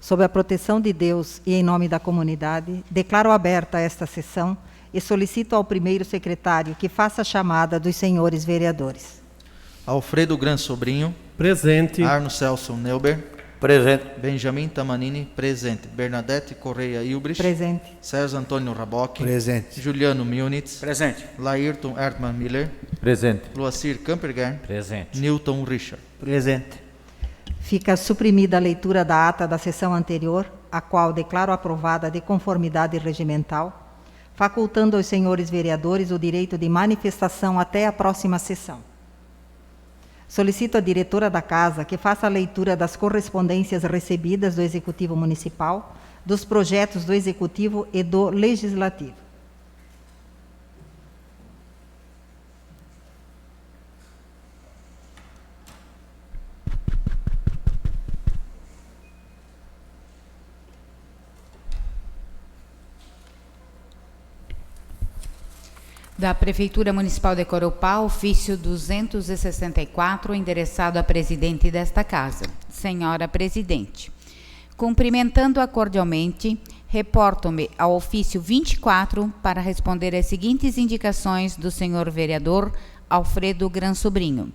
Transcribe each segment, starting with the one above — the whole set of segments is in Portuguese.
sob a proteção de Deus e em nome da comunidade, declaro aberta esta sessão e solicito ao primeiro secretário que faça a chamada dos senhores vereadores. Alfredo Gran Sobrinho. Presente. Arno Celso Neuber. Presente. Benjamin Tamanini. Presente. Bernadette Correia Ilbrich. Presente. Sérgio Antônio Raboc. Presente. Juliano Munitz. Presente. Laírton Ertmann Miller. Presente. Luacir Campergern. Presente. Newton Richard. Presente. Fica suprimida a leitura da ata da sessão anterior, a qual declaro aprovada de conformidade regimental, facultando aos senhores vereadores o direito de manifestação até a próxima sessão. Solicito à diretora da Casa que faça a leitura das correspondências recebidas do Executivo Municipal, dos projetos do Executivo e do Legislativo. Da Prefeitura Municipal de Corupá, ofício 264, endereçado à presidente desta Casa. Senhora Presidente, cumprimentando-a cordialmente, reporto-me ao ofício 24 para responder às seguintes indicações do senhor vereador Alfredo Gran Sobrinho.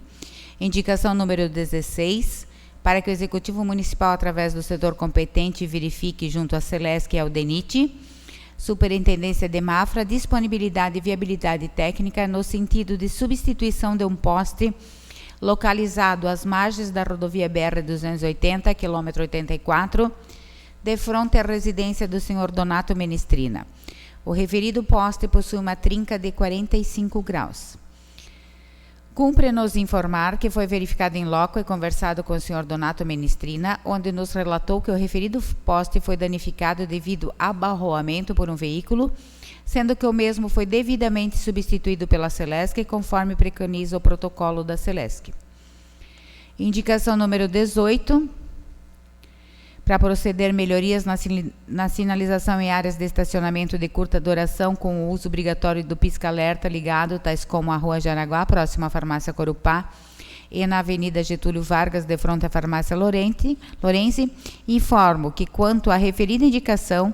Indicação número 16, para que o Executivo Municipal, através do setor competente, verifique junto à Celesc e ao DENIT, Superintendência de Mafra, disponibilidade e viabilidade técnica no sentido de substituição de um poste localizado às margens da rodovia BR-280, quilômetro 84, de fronte à residência do senhor Donato Menestrina. O referido poste possui uma trinca de 45 graus. Cumpre-nos informar que foi verificado em loco e conversado com o senhor Donato Menestrina, onde nos relatou que o referido poste foi danificado devido a abarroamento por um veículo, sendo que o mesmo foi devidamente substituído pela Celesc, conforme preconiza o protocolo da Celesc. Indicação número 18, para proceder melhorias na sinalização em áreas de estacionamento de curta duração com o uso obrigatório do pisca-alerta ligado, tais como a Rua Jaraguá, próxima à Farmácia Corupá, e na Avenida Getúlio Vargas, de frente à Farmácia Lourenço, informo que, quanto à referida indicação,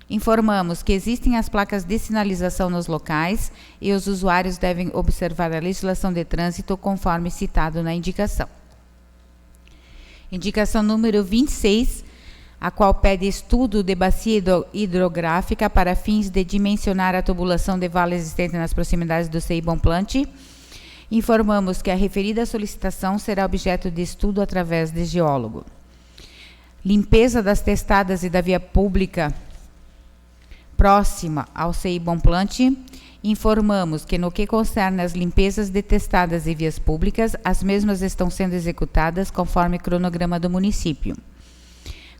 informamos que existem as placas de sinalização nos locais e os usuários devem observar a legislação de trânsito conforme citado na indicação. Indicação número 26, a qual pede estudo de bacia hidrográfica para fins de dimensionar a tubulação de vale existente nas proximidades do CI Bom Plante. Informamos que a referida solicitação será objeto de estudo através de geólogo. Limpeza das testadas e da via pública próxima ao CI Bom Plante. Informamos que, no que concerne às limpezas de testadas e vias públicas, as mesmas estão sendo executadas conforme cronograma do município.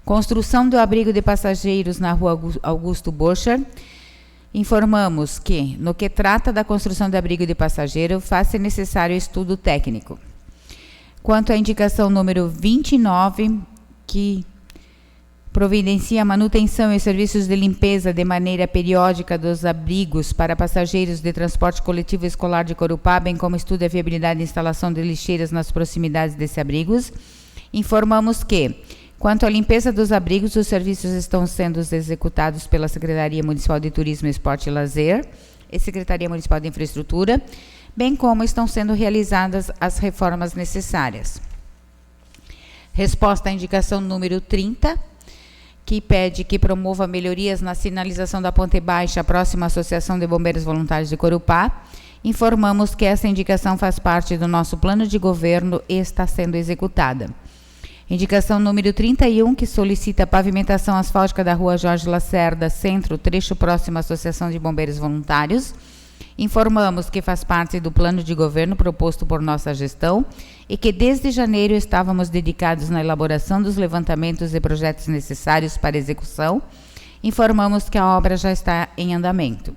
Construção do abrigo de passageiros na Rua Augusto Bocher. Informamos que, no que trata da construção do abrigo de passageiro, faz-se necessário estudo técnico. Quanto à indicação número 29, que providencia a manutenção e serviços de limpeza de maneira periódica dos abrigos para passageiros de transporte coletivo escolar de Corupá, bem como estuda a viabilidade de instalação de lixeiras nas proximidades desses abrigos, informamos que, quanto à limpeza dos abrigos, os serviços estão sendo executados pela Secretaria Municipal de Turismo, Esporte e Lazer e Secretaria Municipal de Infraestrutura, bem como estão sendo realizadas as reformas necessárias. Resposta à indicação número 30, que pede que promova melhorias na sinalização da Ponte Baixa, próxima à Associação de Bombeiros Voluntários de Corupá. Informamos que essa indicação faz parte do nosso plano de governo e está sendo executada. Indicação número 31, que solicita a pavimentação asfáltica da Rua Jorge Lacerda, centro, trecho próximo à Associação de Bombeiros Voluntários. Informamos que faz parte do plano de governo proposto por nossa gestão e que desde janeiro estávamos dedicados na elaboração dos levantamentos e projetos necessários para execução. Informamos que a obra já está em andamento.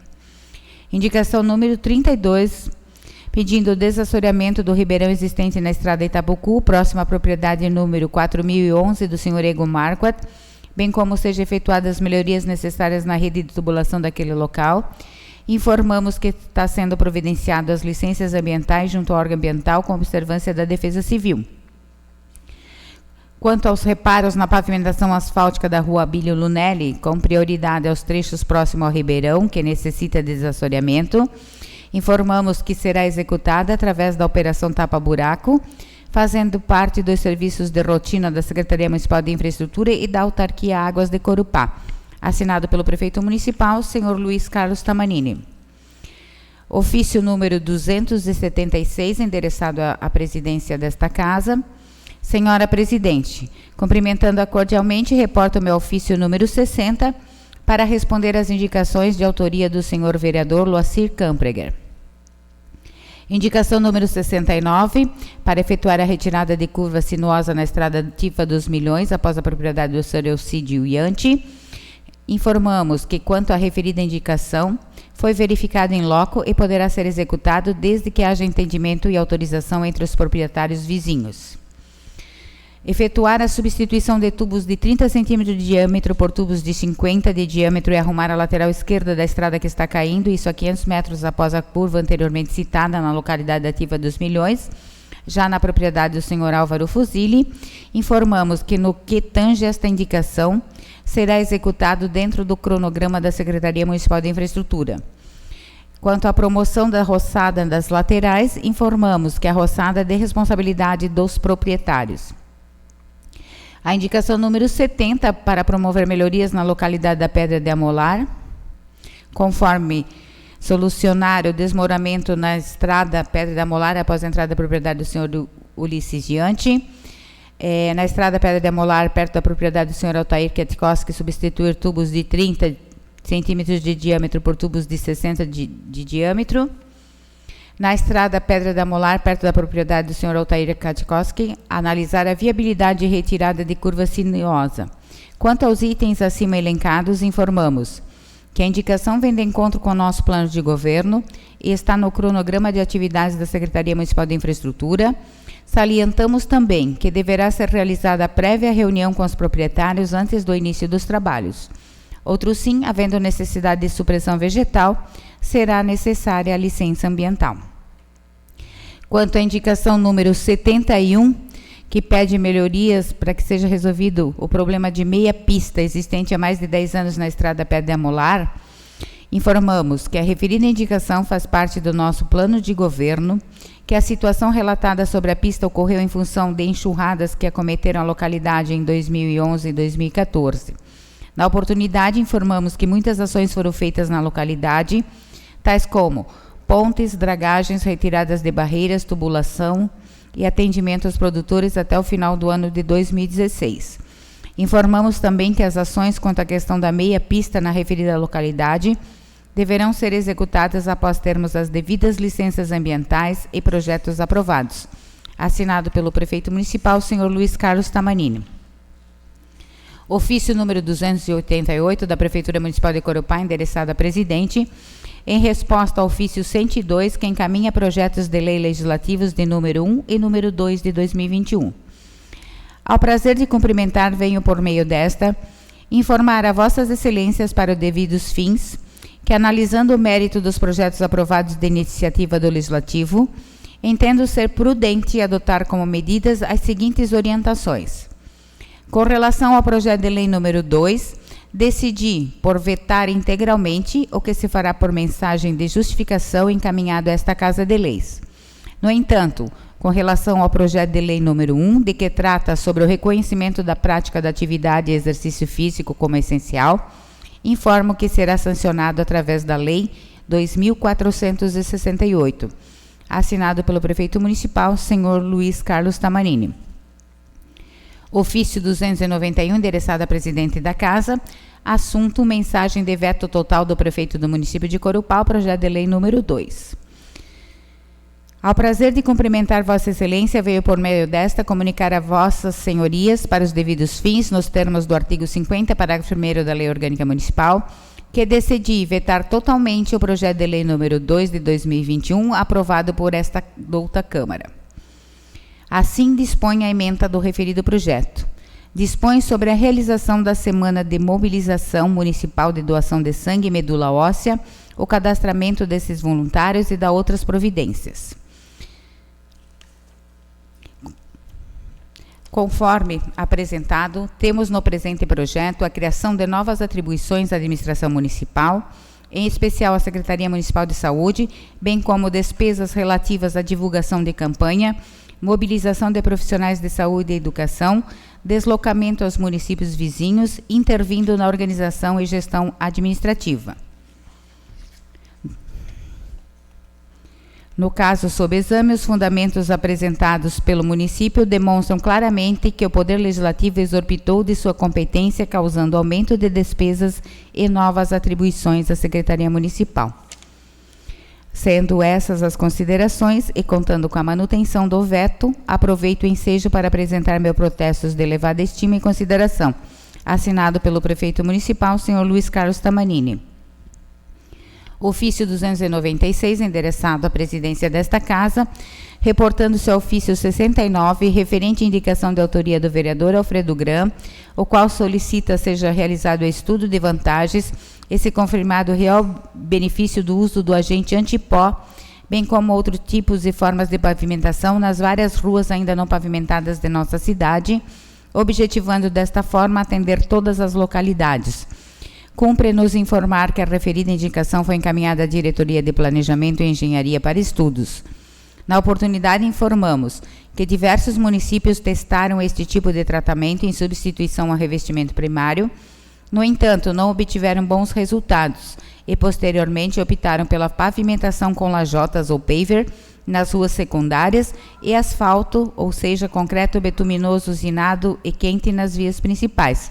Indicação número 32, pedindo o desassoreamento do ribeirão existente na estrada Itapucu, próxima à propriedade número 4011 do senhor Ego Marquardt, bem como sejam efetuadas melhorias necessárias na rede de tubulação daquele local. Informamos que está sendo providenciado as licenças ambientais junto ao órgão ambiental com observância da Defesa Civil. Quanto aos reparos na pavimentação asfáltica da rua Abílio Lunelli, com prioridade aos trechos próximos ao Ribeirão, que necessita de desassoreamento, informamos que será executada através da Operação Tapa Buraco, fazendo parte dos serviços de rotina da Secretaria Municipal de Infraestrutura e da Autarquia Águas de Corupá. Assinado pelo prefeito municipal, senhor Luiz Carlos Tamanini. Ofício número 276, endereçado à presidência desta casa. Senhora Presidente, cumprimentando-a cordialmente, reporto meu ofício número 60 para responder às indicações de autoria do senhor vereador Loacir Campreger. Indicação número 69, para efetuar a retirada de curva sinuosa na estrada Tifa dos Milhões, após a propriedade do senhor Elcídio Ianti. Informamos que, quanto à referida indicação, foi verificado em loco e poderá ser executado desde que haja entendimento e autorização entre os proprietários vizinhos. Efetuar a substituição de tubos de 30 cm de diâmetro por tubos de 50 de diâmetro e arrumar a lateral esquerda da estrada que está caindo, isso a 500 metros após a curva anteriormente citada na localidade ativa dos Milhões, já na propriedade do senhor Álvaro Fusili. Informamos que, no que tange esta indicação, será executado dentro do cronograma da Secretaria Municipal de Infraestrutura. Quanto à promoção da roçada das laterais, informamos que a roçada é de responsabilidade dos proprietários. A indicação número 70, para promover melhorias na localidade da Pedra de Amolar, conforme solucionar o desmoronamento na estrada Pedra de Amolar após a entrada da propriedade do senhor Ulisses Diante. Na estrada Pedra de Amolar, perto da propriedade do senhor Altair Ketkowski, substituir tubos de 30 centímetros de diâmetro por tubos de 60 de diâmetro. Na estrada Pedra da Molar, perto da propriedade do senhor Altair Ketkowski, analisar a viabilidade de retirada de curva sinuosa. Quanto aos itens acima elencados, informamos que a indicação vem de encontro com o nosso plano de governo e está no cronograma de atividades da Secretaria Municipal de Infraestrutura. Salientamos também que deverá ser realizada a prévia reunião com os proprietários antes do início dos trabalhos. Outro sim, havendo necessidade de supressão vegetal, será necessária a licença ambiental. Quanto à indicação número 71, que pede melhorias para que seja resolvido o problema de meia pista existente há mais de 10 anos na estrada Pedra de Amolar, informamos que a referida indicação faz parte do nosso plano de governo, que a situação relatada sobre a pista ocorreu em função de enxurradas que acometeram a localidade em 2011 e 2014. Na oportunidade, informamos que muitas ações foram feitas na localidade, tais como pontes, dragagens, retiradas de barreiras, tubulação e atendimento aos produtores até o final do ano de 2016. Informamos também que as ações quanto à questão da meia pista na referida localidade deverão ser executadas após termos as devidas licenças ambientais e projetos aprovados. Assinado pelo prefeito municipal, senhor Luiz Carlos Tamanini. Ofício número 288 da Prefeitura Municipal de Corupá, endereçado à presidente, em resposta ao ofício 102, que encaminha projetos de lei legislativos de número 1 e número 2 de 2021. Ao prazer de cumprimentar, venho por meio desta informar a vossas excelências para os devidos fins que, analisando o mérito dos projetos aprovados de iniciativa do Legislativo, entendo ser prudente adotar como medidas as seguintes orientações. Com relação ao projeto de lei número 2, decidi por vetar integralmente, o que se fará por mensagem de justificação encaminhado a esta Casa de Leis. No entanto, com relação ao projeto de lei número 1, de que trata sobre o reconhecimento da prática da atividade e exercício físico como essencial, informo que será sancionado através da Lei 2.468, assinado pelo prefeito municipal, senhor Luiz Carlos Tamanini. Ofício 291, endereçado à presidente da Casa, assunto mensagem de veto total do prefeito do município de Corupá, projeto de lei número 2. Ao prazer de cumprimentar Vossa Excelência, veio por meio desta comunicar a Vossas Senhorias, para os devidos fins, nos termos do artigo 50, parágrafo 1º da Lei Orgânica Municipal, que decidi vetar totalmente o projeto de lei número 2 de 2021, aprovado por esta douta Câmara. Assim dispõe a ementa do referido projeto. Dispõe sobre a realização da Semana de Mobilização Municipal de Doação de Sangue e Medula Óssea, o cadastramento desses voluntários e da outras providências. Conforme apresentado, temos no presente projeto a criação de novas atribuições à administração municipal, em especial à Secretaria Municipal de Saúde, bem como despesas relativas à divulgação de campanha, mobilização de profissionais de saúde e educação, deslocamento aos municípios vizinhos, intervindo na organização e gestão administrativa. No caso sob exame, os fundamentos apresentados pelo município demonstram claramente que o Poder Legislativo exorbitou de sua competência, causando aumento de despesas e novas atribuições à Secretaria Municipal. Sendo essas as considerações e contando com a manutenção do veto, aproveito o ensejo para apresentar meu protesto de elevada estima e consideração, assinado pelo Prefeito Municipal, senhor Luiz Carlos Tamanini. Ofício 296, endereçado à presidência desta Casa, reportando-se ao ofício 69, referente à indicação de autoria do vereador Alfredo Gram, o qual solicita seja realizado o estudo de vantagens e se confirmado o real benefício do uso do agente antipó, bem como outros tipos e formas de pavimentação nas várias ruas ainda não pavimentadas de nossa cidade, objetivando desta forma atender todas as localidades. Cumpre-nos informar que a referida indicação foi encaminhada à Diretoria de Planejamento e Engenharia para estudos. Na oportunidade, informamos que diversos municípios testaram este tipo de tratamento em substituição ao revestimento primário. No entanto, não obtiveram bons resultados e, posteriormente, optaram pela pavimentação com lajotas ou paver nas ruas secundárias e asfalto, ou seja, concreto bituminoso usinado e quente nas vias principais.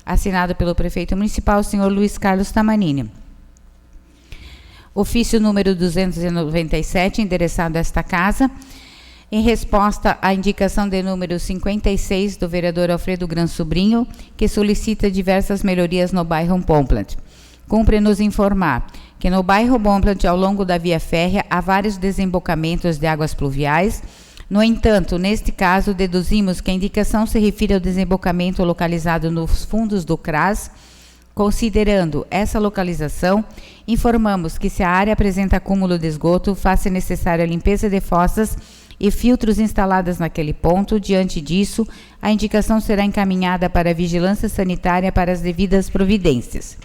Assinado pelo Prefeito Municipal, senhor Luiz Carlos Tamanini. Ofício número 297, endereçado a esta Casa, em resposta à indicação de número 56 do vereador Alfredo Gran Sobrinho, que solicita diversas melhorias no bairro Pomplant. Cumpre-nos informar que no bairro Pomplant, ao longo da via férrea, há vários desembocamentos de águas pluviais. No entanto, neste caso, deduzimos que a indicação se refere ao desembocamento localizado nos fundos do CRAS. Considerando essa localização, informamos que se a área apresenta acúmulo de esgoto, faz-se necessária a limpeza de fossas e filtros instaladas naquele ponto. Diante disso, a indicação será encaminhada para a Vigilância Sanitária para as devidas providências.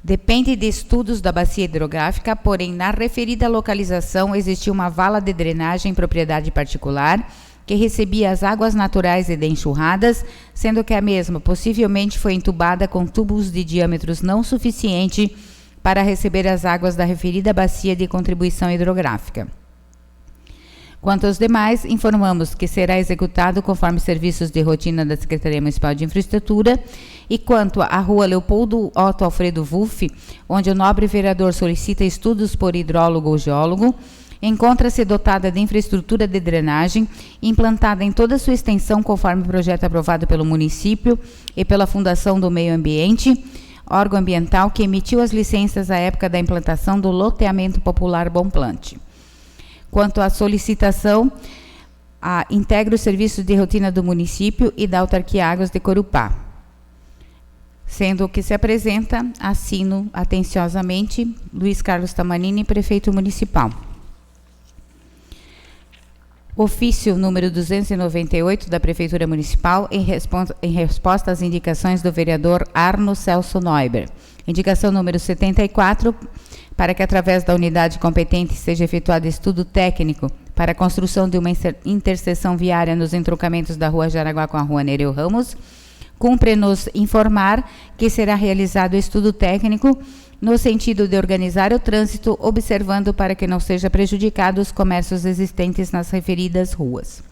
Depende de estudos da bacia hidrográfica, porém, na referida localização existiu uma vala de drenagem em propriedade particular que recebia as águas naturais e de enxurradas, sendo que a mesma possivelmente foi entubada com tubos de diâmetros não suficiente para receber as águas da referida bacia de contribuição hidrográfica. Quanto aos demais, informamos que será executado conforme serviços de rotina da Secretaria Municipal de Infraestrutura. E quanto à rua Leopoldo Otto Alfredo Wolff, onde o nobre vereador solicita estudos por hidrólogo ou geólogo, encontra-se dotada de infraestrutura de drenagem, implantada em toda a sua extensão conforme o projeto aprovado pelo município e pela Fundação do Meio Ambiente, órgão ambiental que emitiu as licenças à época da implantação do loteamento popular Pomplant. Quanto à solicitação, integra os serviços de rotina do município e da Autarquia Águas de Corupá. Sendo o que se apresenta, assino atenciosamente Luiz Carlos Tamanini, Prefeito Municipal. Ofício número 298 da Prefeitura Municipal, em resposta às indicações do vereador Arno Celso Neuber. Indicação número 74, para que através da unidade competente seja efetuado estudo técnico para a construção de uma interseção viária nos entroncamentos da Rua Jaraguá com a Rua Nereu Ramos. Cumpre-nos informar que será realizado estudo técnico no sentido de organizar o trânsito, observando para que não seja prejudicado os comércios existentes nas referidas ruas.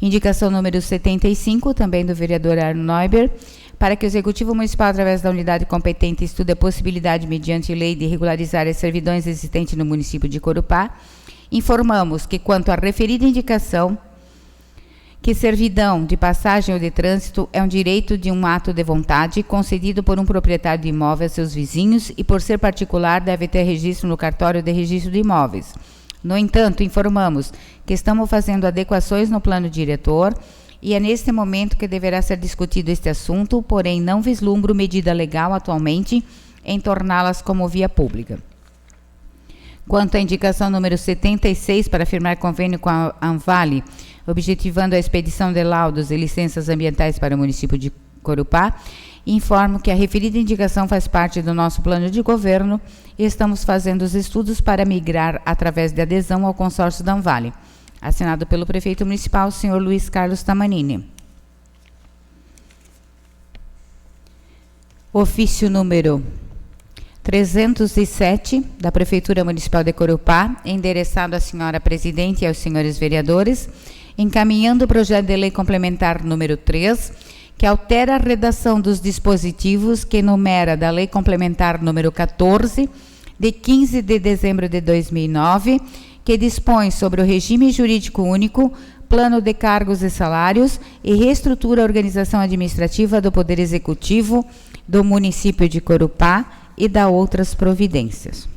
Indicação número 75, também do vereador Arno Neuber, para que o Executivo Municipal, através da unidade competente, estude a possibilidade, mediante lei, de regularizar as servidões existentes no município de Corupá. Informamos que, quanto à referida indicação, que servidão de passagem ou de trânsito é um direito de um ato de vontade concedido por um proprietário de imóvel a seus vizinhos e, por ser particular, deve ter registro no cartório de registro de imóveis. No entanto, informamos que estamos fazendo adequações no plano diretor e é neste momento que deverá ser discutido este assunto, porém não vislumbro medida legal atualmente em torná-las como via pública. Quanto à indicação número 76 para firmar convênio com a Anvale, objetivando a expedição de laudos e licenças ambientais para o município de Corupá, informo que a referida indicação faz parte do nosso plano de governo e estamos fazendo os estudos para migrar através de adesão ao consórcio da Anvale. Assinado pelo prefeito municipal, senhor Luiz Carlos Tamanini. Ofício número 307, da Prefeitura Municipal de Corupá, endereçado à senhora presidente e aos senhores vereadores, encaminhando o projeto de lei complementar número 3, que altera a redação dos dispositivos que enumera da lei complementar número 14, de 15 de dezembro de 2009, que dispõe sobre o regime jurídico único, plano de cargos e salários e reestrutura a organização administrativa do Poder Executivo do município de Corupá e da outras providências.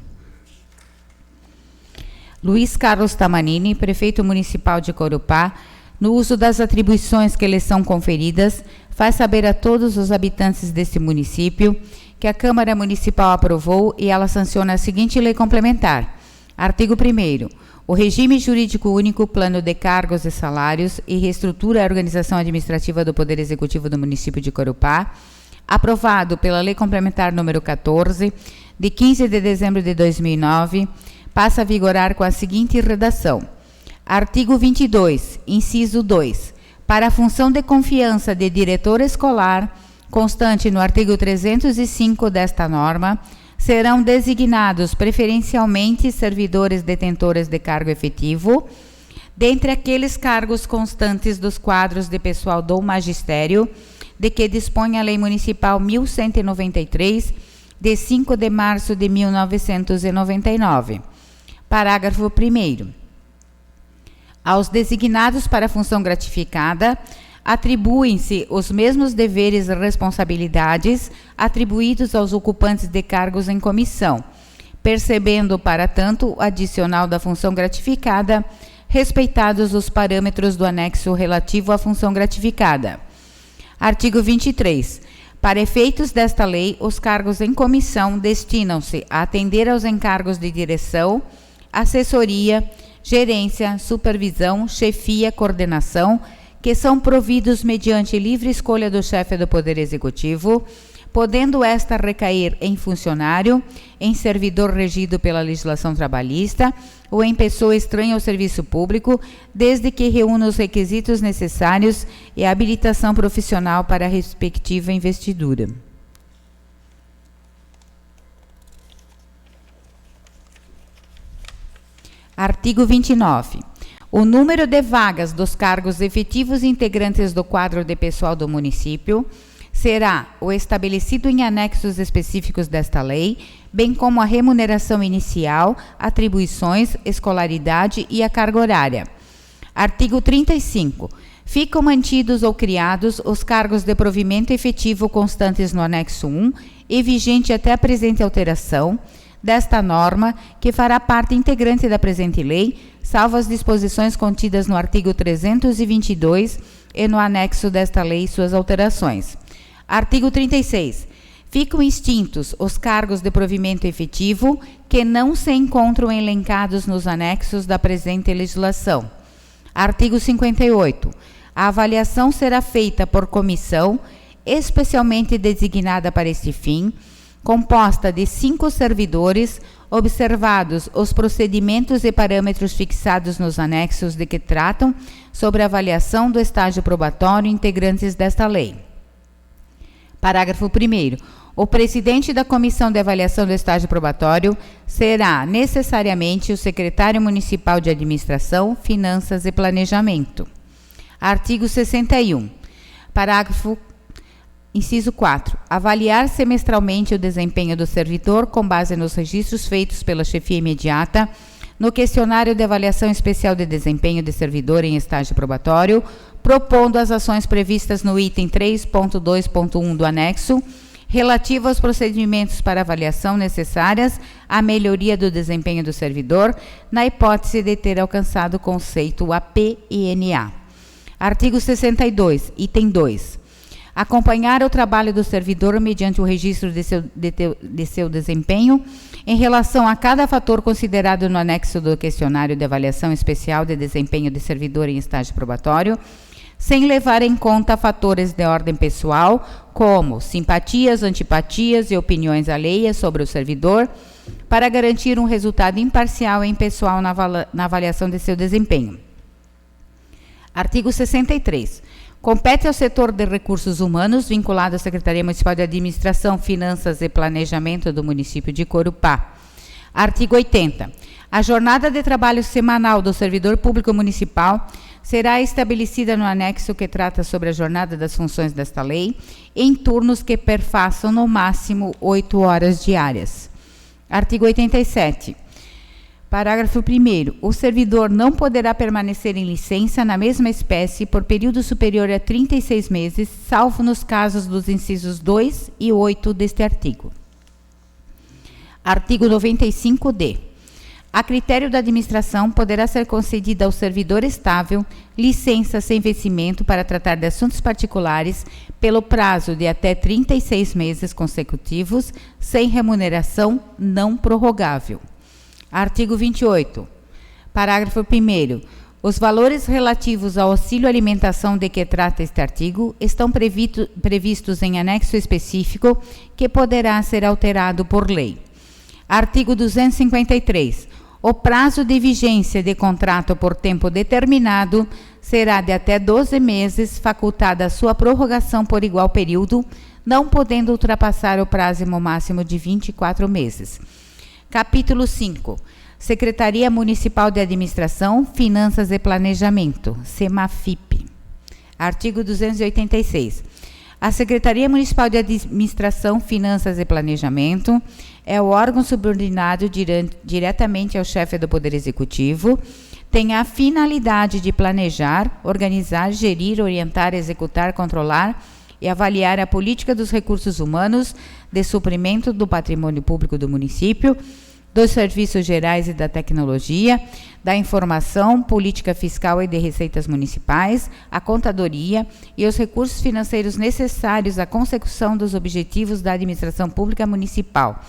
Luiz Carlos Tamanini, prefeito municipal de Corupá, no uso das atribuições que lhe são conferidas, faz saber a todos os habitantes deste município que a Câmara Municipal aprovou e ela sanciona a seguinte lei complementar. Artigo 1º. O regime jurídico único, plano de cargos e salários e reestrutura a organização administrativa do Poder Executivo do município de Corupá, aprovado pela Lei Complementar número 14, de 15 de dezembro de 2009, passa a vigorar com a seguinte redação. Artigo 22, inciso 2. Para a função de confiança de diretor escolar, constante no artigo 305 desta norma, serão designados preferencialmente servidores detentores de cargo efetivo, dentre aqueles cargos constantes dos quadros de pessoal do magistério, de que dispõe a Lei Municipal 1193, de 5 de março de 1999. Parágrafo 1º. Aos designados para a função gratificada, atribuem-se os mesmos deveres e responsabilidades atribuídos aos ocupantes de cargos em comissão, percebendo, para tanto, o adicional da função gratificada, respeitados os parâmetros do anexo relativo à função gratificada. Artigo 23. Para efeitos desta lei, os cargos em comissão destinam-se a atender aos encargos de direção, assessoria, gerência, supervisão, chefia, coordenação, que são providos mediante livre escolha do chefe do Poder Executivo, podendo esta recair em funcionário, em servidor regido pela legislação trabalhista ou em pessoa estranha ao serviço público, desde que reúna os requisitos necessários e a habilitação profissional para a respectiva investidura. Artigo 29. O número de vagas dos cargos efetivos integrantes do quadro de pessoal do município será o estabelecido em anexos específicos desta lei, bem como a remuneração inicial, atribuições, escolaridade e a carga horária. Artigo 35. Ficam mantidos ou criados os cargos de provimento efetivo constantes no anexo 1 e vigente até a presente alteração desta norma, que fará parte integrante da presente lei, salvo as disposições contidas no artigo 322 e no anexo desta lei e suas alterações. Artigo 36. Ficam extintos os cargos de provimento efetivo que não se encontram elencados nos anexos da presente legislação. Artigo 58. A avaliação será feita por comissão, especialmente designada para este fim, composta de 5 servidores, observados os procedimentos e parâmetros fixados nos anexos de que tratam sobre a avaliação do estágio probatório integrantes desta lei. Parágrafo 1º. O presidente da Comissão de Avaliação do Estágio Probatório será necessariamente o secretário municipal de Administração, Finanças e Planejamento. Artigo 61. Parágrafo Inciso 4. Avaliar semestralmente o desempenho do servidor com base nos registros feitos pela chefia imediata no questionário de avaliação especial de desempenho de servidor em estágio probatório, propondo as ações previstas no item 3.2.1 do anexo, relativo aos procedimentos para avaliação necessárias à melhoria do desempenho do servidor, na hipótese de ter alcançado o conceito APINA. Artigo 62, item 2. acompanhar o trabalho do servidor mediante o registro de seu desempenho em relação a cada fator considerado no anexo do questionário de avaliação especial de desempenho de servidor em estágio probatório, sem levar em conta fatores de ordem pessoal, como simpatias, antipatias e opiniões alheias sobre o servidor, para garantir um resultado imparcial e impessoal na avaliação de seu desempenho. Artigo 63. Compete ao setor de recursos humanos, vinculado à Secretaria Municipal de Administração, Finanças e Planejamento do município de Corupá. Artigo 80. A jornada de trabalho semanal do servidor público municipal será estabelecida no anexo que trata sobre a jornada das funções desta lei, em turnos que perfaçam no máximo 8 horas diárias. Artigo 87. Parágrafo 1º. O servidor não poderá permanecer em licença na mesma espécie por período superior a 36 meses, salvo nos casos dos incisos 2 e 8 deste artigo. Artigo 95-D. A critério da administração, poderá ser concedida ao servidor estável licença sem vencimento para tratar de assuntos particulares pelo prazo de até 36 meses consecutivos, sem remuneração não prorrogável. Artigo 28. Parágrafo 1º. Os valores relativos ao auxílio alimentação de que trata este artigo estão previstos em anexo específico que poderá ser alterado por lei. Artigo 253. O prazo de vigência de contrato por tempo determinado será de até 12 meses, facultada a sua prorrogação por igual período, não podendo ultrapassar o prazo máximo de 24 meses. Capítulo 5. Secretaria Municipal de Administração, Finanças e Planejamento, SEMAFIP. Artigo 286. A Secretaria Municipal de Administração, Finanças e Planejamento é o órgão subordinado diretamente ao chefe do Poder Executivo, tem a finalidade de planejar, organizar, gerir, orientar, executar, controlar e avaliar a política dos recursos humanos de suprimento do patrimônio público do município, dos serviços gerais e da tecnologia, da informação, política fiscal e de receitas municipais, a contadoria e os recursos financeiros necessários à consecução dos objetivos da administração pública municipal,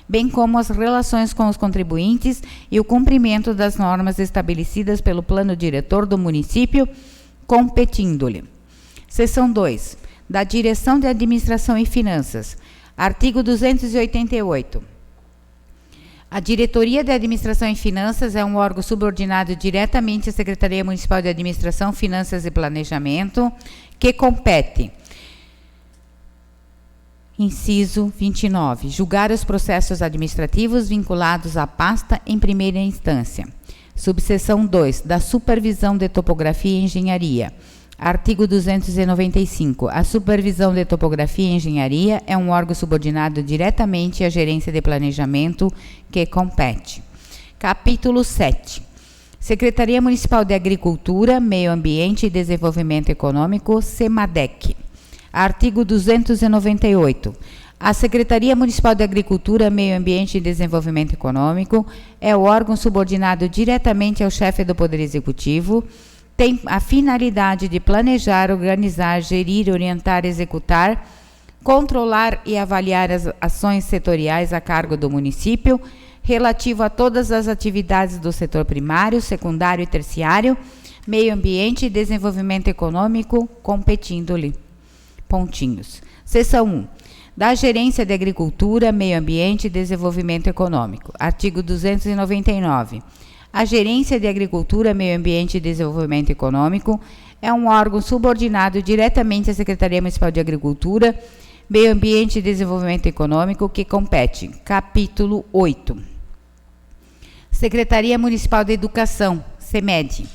bem como as relações com os contribuintes e o cumprimento das normas estabelecidas pelo plano diretor do município, competindo-lhe. Seção 2. Da Direção de Administração e Finanças. Artigo 288. A Diretoria de Administração e Finanças é um órgão subordinado diretamente à Secretaria Municipal de Administração, Finanças e Planejamento, que compete: inciso 29. Julgar os processos administrativos vinculados à pasta em primeira instância. Subseção 2. Da Supervisão de Topografia e Engenharia. Artigo 295. A supervisão de topografia e engenharia é um órgão subordinado diretamente à gerência de planejamento que compete. Capítulo 7. Secretaria Municipal de Agricultura, Meio Ambiente e Desenvolvimento Econômico, SEMADEC. Artigo 298. A Secretaria Municipal de Agricultura, Meio Ambiente e Desenvolvimento Econômico é o órgão subordinado diretamente ao chefe do Poder Executivo, tem a finalidade de planejar, organizar, gerir, orientar, executar, controlar e avaliar as ações setoriais a cargo do município, relativo a todas as atividades do setor primário, secundário e terciário, meio ambiente e desenvolvimento econômico, competindo-lhe. Pontinhos. Seção 1. Da Gerência de Agricultura, Meio Ambiente e Desenvolvimento Econômico. Artigo 299. A Gerência de Agricultura, Meio Ambiente e Desenvolvimento Econômico é um órgão subordinado diretamente à Secretaria Municipal de Agricultura, Meio Ambiente e Desenvolvimento Econômico, que compete. Capítulo 8. Secretaria Municipal de Educação, SEMED.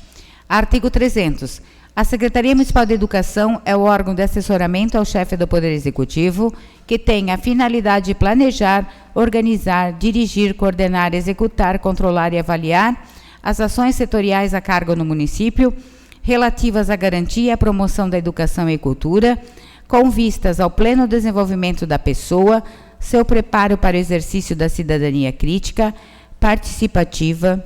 Artigo 300. A Secretaria Municipal de Educação é o órgão de assessoramento ao chefe do Poder Executivo, que tem a finalidade de planejar, organizar, dirigir, coordenar, executar, controlar e avaliar as ações setoriais a cargo no município, relativas à garantia e à promoção da educação e cultura, com vistas ao pleno desenvolvimento da pessoa, seu preparo para o exercício da cidadania crítica, participativa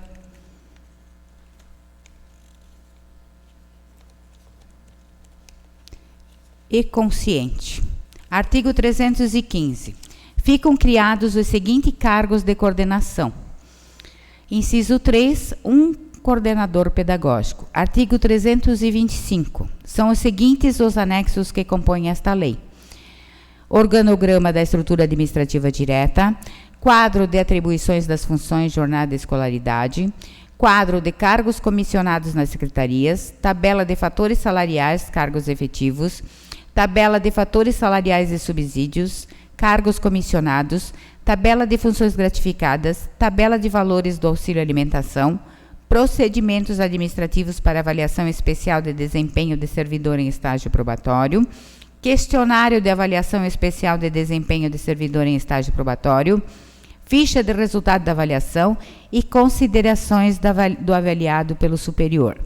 e consciente. Artigo 315. Ficam criados os seguintes cargos de coordenação. Inciso 3, coordenador pedagógico. Artigo 325. São os seguintes os anexos que compõem esta lei: organograma da estrutura administrativa direta, quadro de atribuições das funções, jornada e escolaridade, quadro de cargos comissionados nas secretarias, tabela de fatores salariais, cargos efetivos, tabela de fatores salariais e subsídios, cargos comissionados, tabela de funções gratificadas, tabela de valores do auxílio alimentação, procedimentos administrativos para avaliação especial de desempenho de servidor em estágio probatório, questionário de avaliação especial de desempenho de servidor em estágio probatório, ficha de resultado da avaliação e considerações do avaliado pelo superior.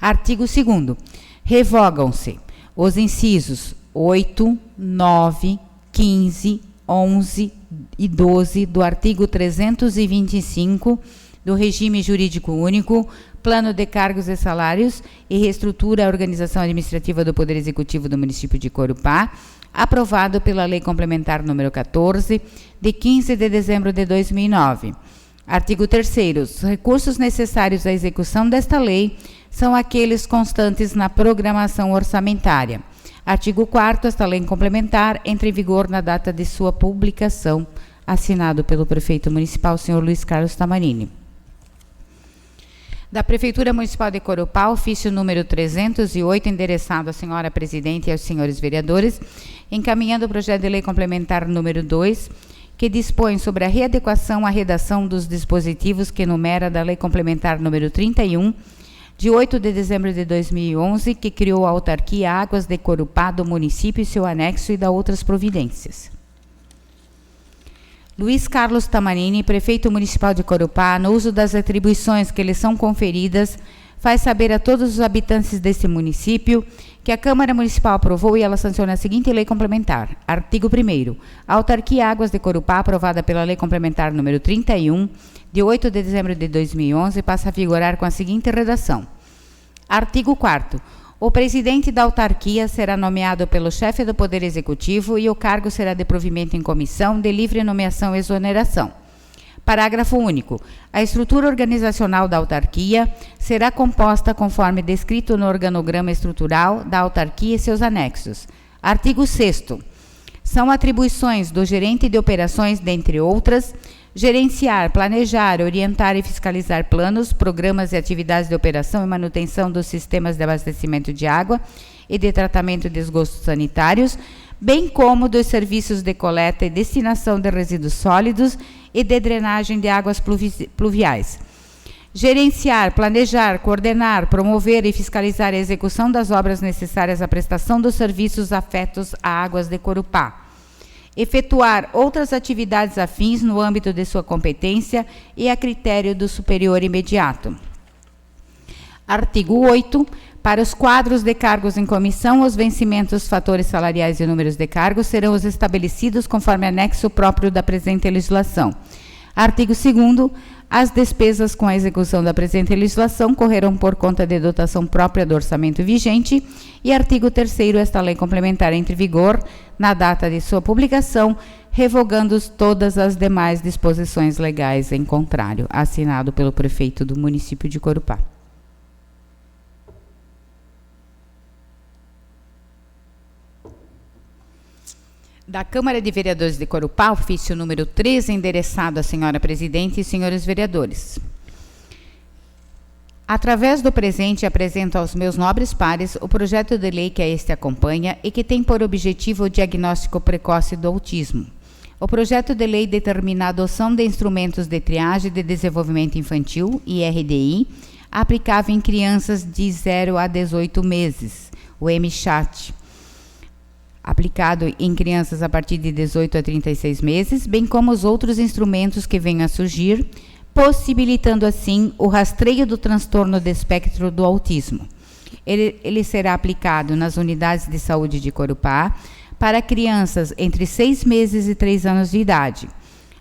Artigo 2º. Revogam-se os incisos 8, 9, 15, 11 e 12 do artigo 325 do Regime Jurídico Único, Plano de Cargos e Salários e Reestrutura a Organização Administrativa do Poder Executivo do Município de Corupá, aprovado pela Lei Complementar número 14, de 15 de dezembro de 2009. Artigo 3º. Os recursos necessários à execução desta lei são aqueles constantes na programação orçamentária. Artigo 4º. Esta lei complementar entra em vigor na data de sua publicação, assinado pelo prefeito municipal, senhor Luiz Carlos Tamarini. Da Prefeitura Municipal de Corupá, ofício número 308, endereçado à senhora presidente e aos senhores vereadores, encaminhando o projeto de lei complementar número 2, que dispõe sobre a readequação à redação dos dispositivos que enumera da lei complementar número 31, de 8 de dezembro de 2011, que criou a autarquia Águas de Corupá do município e seu anexo e da outras providências. Luiz Carlos Tamarini, prefeito municipal de Corupá, no uso das atribuições que lhe são conferidas, faz saber a todos os habitantes deste município que a Câmara Municipal aprovou e ela sanciona a seguinte lei complementar. Artigo 1º. A autarquia Águas de Corupá, aprovada pela Lei Complementar número 31, de 8 de dezembro de 2011, passa a vigorar com a seguinte redação. Artigo 4º. O presidente da autarquia será nomeado pelo chefe do Poder Executivo e o cargo será de provimento em comissão de livre nomeação e exoneração. Parágrafo único. A estrutura organizacional da autarquia será composta conforme descrito no organograma estrutural da autarquia e seus anexos. Artigo 6º. São atribuições do gerente de operações, dentre outras, gerenciar, planejar, orientar e fiscalizar planos, programas e atividades de operação e manutenção dos sistemas de abastecimento de água e de tratamento de esgotos sanitários, bem como dos serviços de coleta e destinação de resíduos sólidos e de drenagem de águas pluviais. Gerenciar, planejar, coordenar, promover e fiscalizar a execução das obras necessárias à prestação dos serviços afetos a Águas de Corupá. Efetuar outras atividades afins no âmbito de sua competência e a critério do superior imediato. Artigo 8º. Para os quadros de cargos em comissão, os vencimentos, fatores salariais e números de cargos serão os estabelecidos conforme anexo próprio da presente legislação. Artigo 2º. As despesas com a execução da presente legislação correrão por conta de dotação própria do orçamento vigente. E artigo 3º. Esta lei complementar entra em vigor na data de sua publicação, revogando todas as demais disposições legais em contrário. Assinado pelo prefeito do município de Corupá. Da Câmara de Vereadores de Corupá, ofício número 13, endereçado à senhora presidente e senhores vereadores. Através do presente, apresento aos meus nobres pares o projeto de lei que a este acompanha e que tem por objetivo o diagnóstico precoce do autismo. O projeto de lei determina a adoção de instrumentos de triagem de desenvolvimento infantil, IRDI, aplicável em crianças de 0 a 18 meses, o MCHAT, aplicado em crianças a partir de 18 a 36 meses, bem como os outros instrumentos que venham a surgir, possibilitando assim o rastreio do transtorno de espectro do autismo. Ele será aplicado nas unidades de saúde de Corupá para crianças entre 6 meses e 3 anos de idade.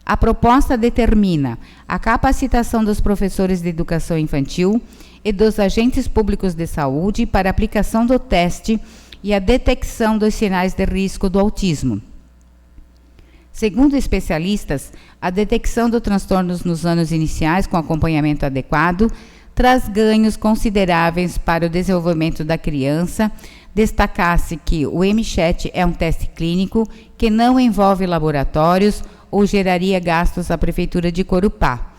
A proposta determina a capacitação dos professores de educação infantil e dos agentes públicos de saúde para aplicação do teste e a detecção dos sinais de risco do autismo. Segundo especialistas, a detecção de transtornos nos anos iniciais com acompanhamento adequado traz ganhos consideráveis para o desenvolvimento da criança. Destacar-se que o MChat é um teste clínico que não envolve laboratórios ou geraria gastos à Prefeitura de Corupá.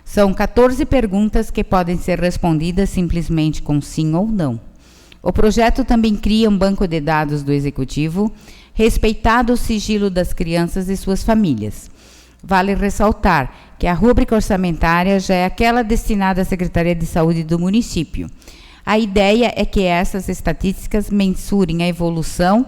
São 14 perguntas que podem ser respondidas simplesmente com sim ou não. O projeto também cria um banco de dados do Executivo, respeitado o sigilo das crianças e suas famílias. Vale ressaltar que a rúbrica orçamentária já é aquela destinada à Secretaria de Saúde do município. A ideia é que essas estatísticas mensurem a evolução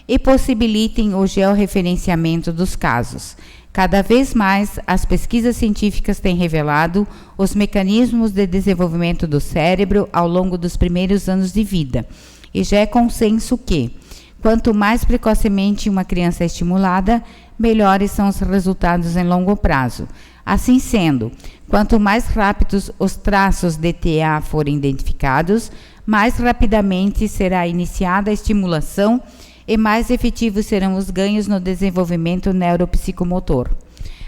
e possibilitem o georreferenciamento dos casos. Cada vez mais, as pesquisas científicas têm revelado os mecanismos de desenvolvimento do cérebro ao longo dos primeiros anos de vida. E já é consenso que, quanto mais precocemente uma criança é estimulada, melhores são os resultados em longo prazo. Assim sendo, quanto mais rápidos os traços de TEA forem identificados, mais rapidamente será iniciada a estimulação e mais efetivos serão os ganhos no desenvolvimento neuropsicomotor.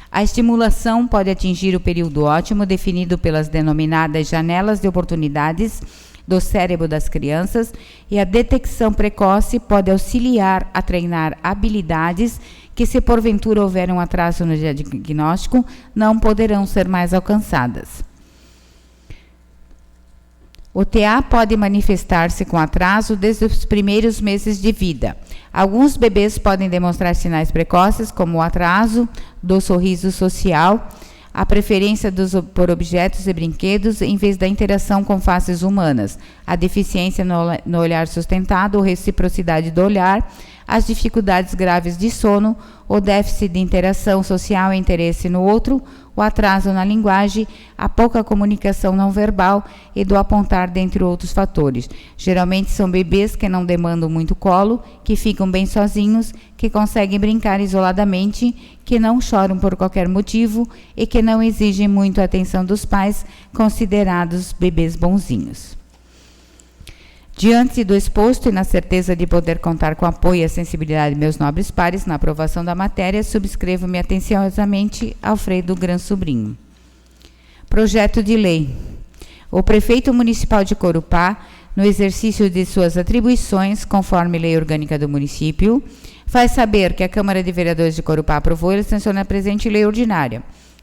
A estimulação pode atingir o período ótimo definido pelas denominadas janelas de oportunidades do cérebro das crianças, e a detecção precoce pode auxiliar a treinar habilidades que, se porventura houver um atraso no diagnóstico, não poderão ser mais alcançadas. O TA pode manifestar-se com atraso desde os primeiros meses de vida. Alguns bebês podem demonstrar sinais precoces, como o atraso do sorriso social, a preferência por objetos e brinquedos em vez da interação com faces humanas, a deficiência no olhar sustentado ou reciprocidade do olhar, as dificuldades graves de sono, o déficit de interação social e interesse no outro, o atraso na linguagem, a pouca comunicação não verbal e do apontar, dentre outros fatores. Geralmente são bebês que não demandam muito colo, que ficam bem sozinhos, que conseguem brincar isoladamente, que não choram por qualquer motivo e que não exigem muito a atenção dos pais, considerados bebês bonzinhos. Diante do exposto e na certeza de poder contar com o apoio e a sensibilidade de meus nobres pares na aprovação da matéria, subscrevo-me atenciosamente Alfredo Gran Sobrinho. Projeto de lei. O prefeito municipal de Corupá, no exercício de suas atribuições, conforme lei orgânica do município, faz saber que a Câmara de Vereadores de Corupá aprovou e sanciona a presente lei ordinária.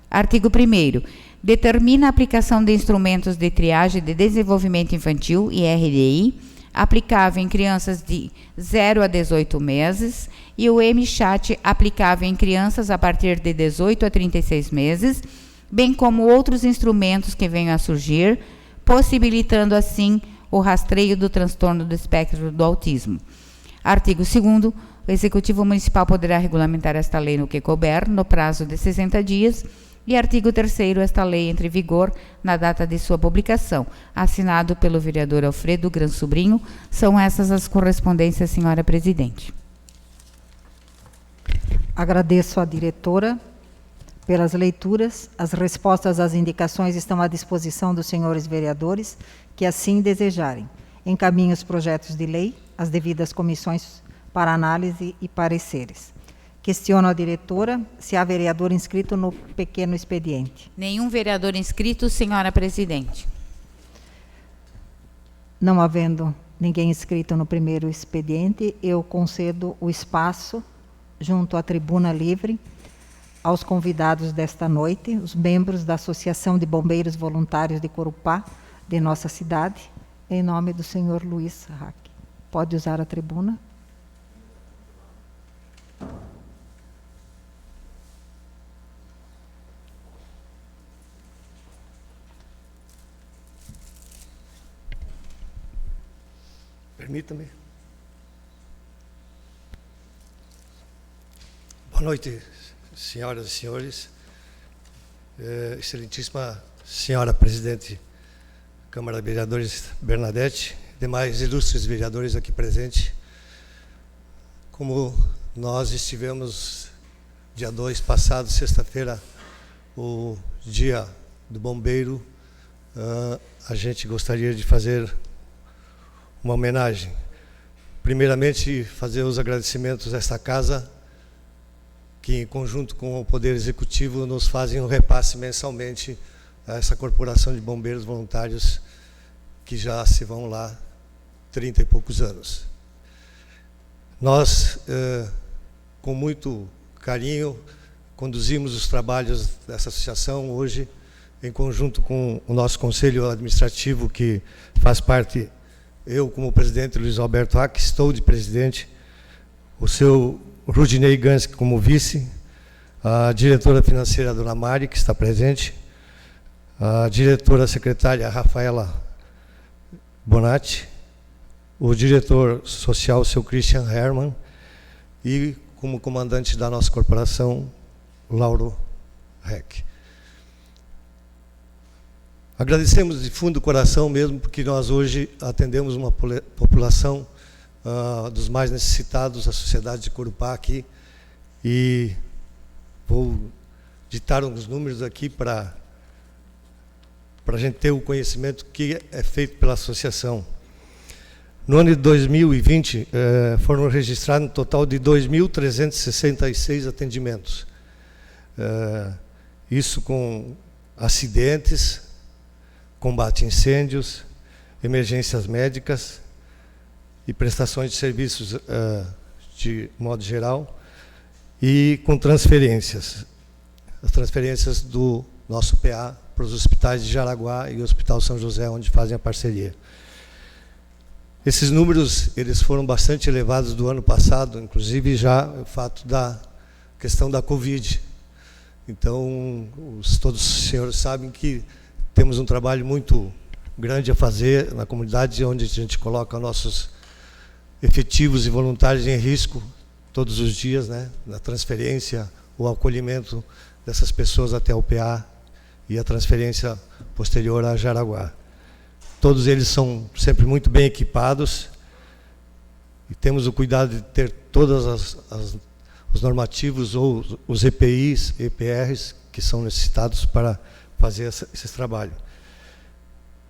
Artigo 1º. Determina a aplicação de instrumentos de triagem de desenvolvimento infantil, IRDI, aplicável em crianças de 0 a 18 meses, e o MChat aplicável em crianças a partir de 18 a 36 meses, bem como outros instrumentos que venham a surgir, possibilitando assim o rastreio do transtorno do espectro do autismo. Artigo 2º. O Executivo Municipal poderá regulamentar esta lei no que couber, no prazo de 60 dias, e artigo 3º, esta lei entra em vigor na data de sua publicação. Assinado pelo vereador Alfredo Gran Sobrinho. São essas as correspondências, senhora presidente. Agradeço à diretora pelas leituras. As respostas às indicações estão à disposição dos senhores vereadores, que assim desejarem. Encaminho os projetos de lei às devidas comissões para análise e pareceres. Questiono a diretora se há vereador inscrito no pequeno expediente. Nenhum vereador inscrito, senhora presidente. Não havendo ninguém inscrito no primeiro expediente, eu concedo o espaço, junto à tribuna livre, aos convidados desta noite, os membros da Associação de Bombeiros Voluntários de Corupá, de nossa cidade, em nome do senhor Luiz Rack. Pode usar a tribuna. Permita-me. Boa noite, senhoras e senhores. Excelentíssima senhora presidente da Câmara de Vereadores Bernadette, demais ilustres vereadores aqui presentes. Como nós estivemos dia 2 passado, sexta-feira, o dia do bombeiro, a gente gostaria de fazer uma homenagem. primeiramente, fazer os agradecimentos a esta casa, que, em conjunto com o Poder Executivo, nos fazem um repasse mensalmente a essa Corporação de Bombeiros Voluntários, que já se vão lá 30 e poucos anos. Nós, com muito carinho, conduzimos os trabalhos dessa associação hoje, em conjunto com o nosso Conselho Administrativo, que faz parte, eu como presidente, Luiz Alberto Hack, estou de presidente, o seu Rudinei Gansky como vice, a diretora financeira, Dona Mari, que está presente, a diretora secretária, Rafaela Bonatti, o diretor social, o seu Christian Hermann, e como comandante da nossa corporação, Lauro Heck. Agradecemos de fundo do coração mesmo, porque nós hoje atendemos uma população dos mais necessitados, a sociedade de Corupá aqui, e vou ditar uns números aqui para a gente ter o conhecimento que é feito pela associação. No ano de 2020, foram registrados um total de 2.366 atendimentos. Isso com acidentes, combate a incêndios, emergências médicas e prestações de serviços de modo geral, e com transferências. As transferências do nosso PA para os hospitais de Jaraguá e o Hospital São José, onde fazem a parceria. Esses números, eles foram bastante elevados do ano passado, inclusive já o fato da questão da Covid. Então, todos os senhores sabem que temos um trabalho muito grande a fazer na comunidade, onde a gente coloca nossos efetivos e voluntários em risco todos os dias, né, na transferência, o acolhimento dessas pessoas até o PA e a transferência posterior a Jaraguá. Todos eles são sempre muito bem equipados e temos o cuidado de ter todas os normativos ou os EPIs, EPRs, que são necessitados para fazer esse trabalho.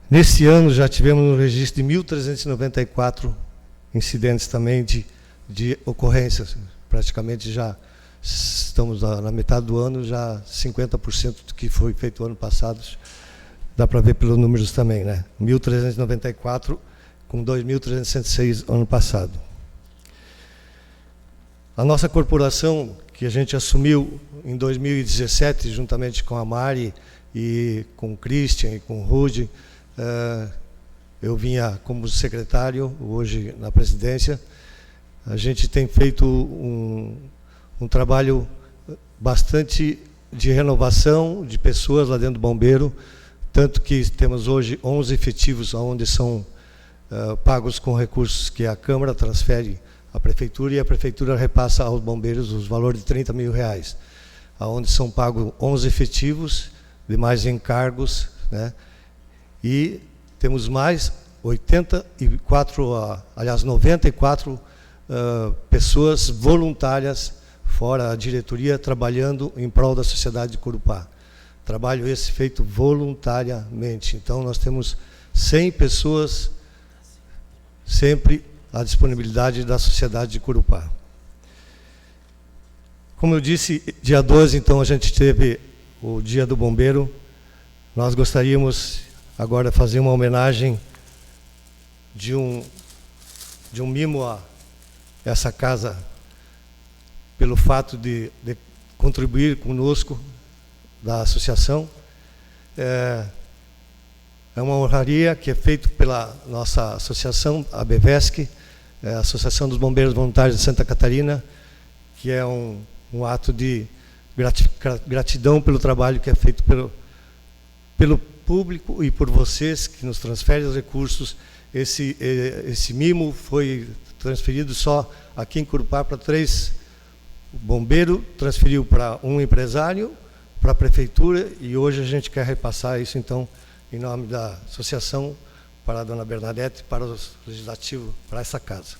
Nesse ano já tivemos um registro de 1.394 incidentes também de ocorrências. Praticamente já estamos na metade do ano, já 50% do que foi feito ano passado, dá para ver pelos números também, né? 1.394 com 2.306 ano passado. A nossa corporação, que a gente assumiu em 2017, juntamente com a Mari e com o Christian e com o Rudy, eu vinha como secretário, hoje na presidência. A gente tem feito um trabalho bastante de renovação de pessoas lá dentro do Bombeiro, tanto que temos hoje 11 efetivos, onde são pagos com recursos que a Câmara transfere à Prefeitura, e a Prefeitura repassa aos bombeiros os valores de R$30 mil, onde são pagos 11 efetivos, demais encargos, né? E temos mais 94 pessoas voluntárias, fora a diretoria, trabalhando em prol da sociedade de Corupá. Trabalho esse feito voluntariamente. Então, nós temos 100 pessoas sempre à disponibilidade da sociedade de Corupá. Como eu disse, dia 12, então, a gente teve o Dia do Bombeiro. Nós gostaríamos agora de fazer uma homenagem de um mimo a essa casa, pelo fato de contribuir conosco, da associação. É uma honraria que é feita pela nossa associação, a BVESC, a Associação dos Bombeiros Voluntários de Santa Catarina, que é um ato de gratidão pelo trabalho que é feito pelo público e por vocês, que nos transferem os recursos. Esse mimo foi transferido só aqui em Corupá para 3. O bombeiro transferiu para um empresário, para a Prefeitura, e hoje a gente quer repassar isso, então, em nome da associação, para a dona Bernadette, para o legislativo, para essa casa.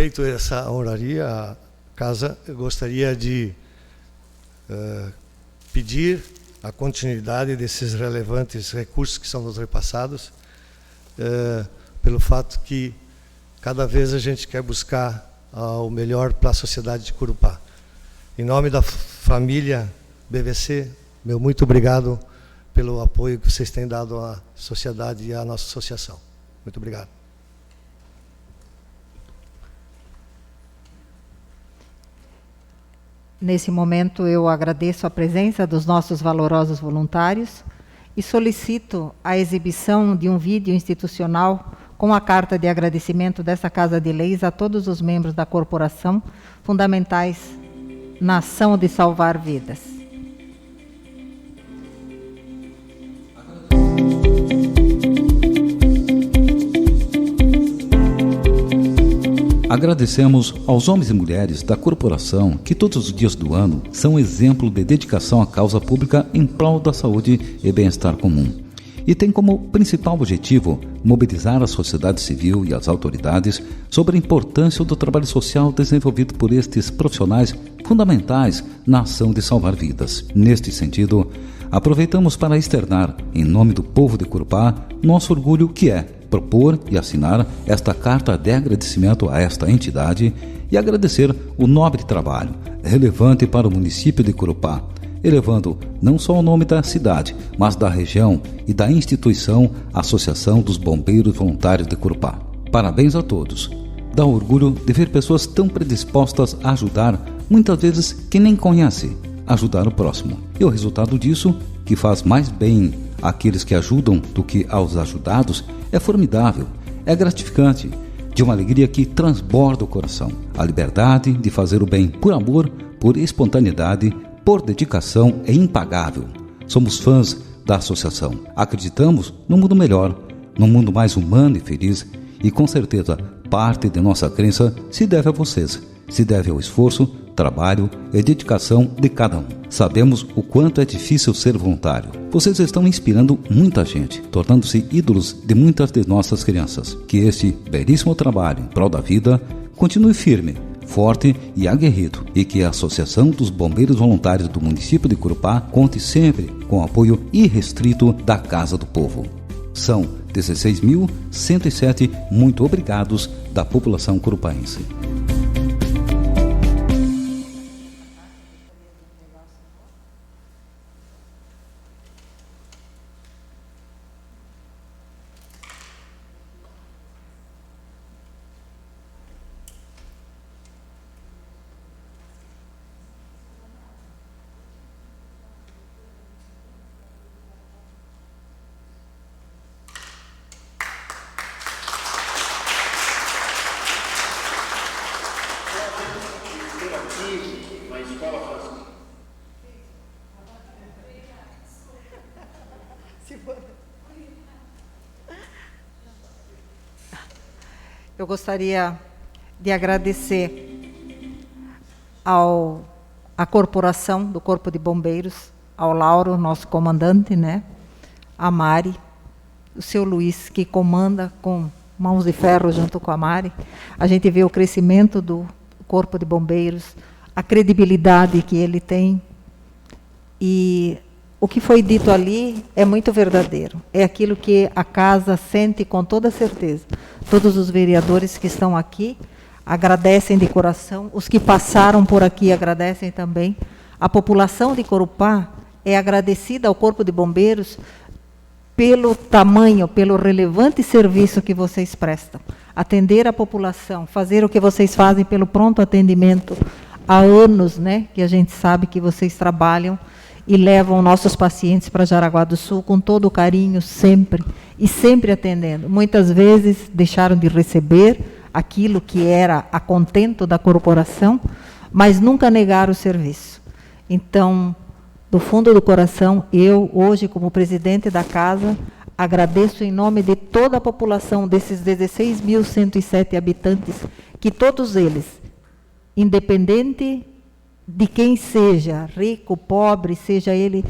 feito essa honraria, a casa gostaria de pedir a continuidade desses relevantes recursos que são nos repassados, pelo fato que cada vez a gente quer buscar o melhor para a sociedade de Corupá. Em nome da família BVC, meu muito obrigado pelo apoio que vocês têm dado à sociedade e à nossa associação. Muito obrigado. Nesse momento, eu agradeço a presença dos nossos valorosos voluntários e solicito a exibição de um vídeo institucional com a carta de agradecimento dessa Casa de Leis a todos os membros da corporação, fundamentais na ação de salvar vidas. Agradecemos aos homens e mulheres da corporação que todos os dias do ano são exemplo de dedicação à causa pública em prol da saúde e bem-estar comum. E tem como principal objetivo mobilizar a sociedade civil e as autoridades sobre a importância do trabalho social desenvolvido por estes profissionais fundamentais na ação de salvar vidas. Neste sentido, aproveitamos para externar, em nome do povo de Corupá, nosso orgulho que é propor e assinar esta carta de agradecimento a esta entidade e agradecer o nobre trabalho relevante para o município de Corupá, elevando não só o nome da cidade, mas da região e da instituição Associação dos Bombeiros Voluntários de Corupá. Parabéns a todos. Dá orgulho de ver pessoas tão predispostas a ajudar, muitas vezes que nem conhece, ajudar o próximo. E o resultado disso, que faz mais bem àqueles que ajudam do que aos ajudados, é formidável, é gratificante, de uma alegria que transborda o coração. A liberdade de fazer o bem por amor, por espontaneidade, por dedicação é impagável. Somos fãs da associação. Acreditamos num mundo melhor, num mundo mais humano e feliz, e com certeza parte de nossa crença se deve a vocês, se deve ao esforço, trabalho e dedicação de cada um. Sabemos o quanto é difícil ser voluntário. Vocês estão inspirando muita gente, tornando-se ídolos de muitas de nossas crianças. Que este belíssimo trabalho em prol da vida continue firme, forte e aguerrido, e que a Associação dos Bombeiros Voluntários do município de Corupá conte sempre com o apoio irrestrito da Casa do Povo. São 16.107 muito obrigados da população corupaense. Eu gostaria de agradecer à corporação do Corpo de Bombeiros, ao Lauro, nosso comandante, né? A Mari, o seu Luiz, que comanda com mãos de ferro junto com a Mari. A gente vê o crescimento do Corpo de Bombeiros, a credibilidade que ele tem. E o que foi dito ali é muito verdadeiro. É aquilo que a casa sente com toda certeza. Todos os vereadores que estão aqui agradecem de coração. Os que passaram por aqui agradecem também. A população de Corupá é agradecida ao Corpo de Bombeiros pelo tamanho, pelo relevante serviço que vocês prestam. Atender a população, fazer o que vocês fazem pelo pronto atendimento. Há anos, né, que a gente sabe que vocês trabalham e levam nossos pacientes para Jaraguá do Sul com todo o carinho, sempre, e sempre atendendo. Muitas vezes deixaram de receber aquilo que era a contento da corporação, mas nunca negaram o serviço. Então, do fundo do coração, eu, hoje, como presidente da casa, agradeço em nome de toda a população desses 16.107 habitantes, que todos eles, independente de quem seja, rico, pobre, seja ele,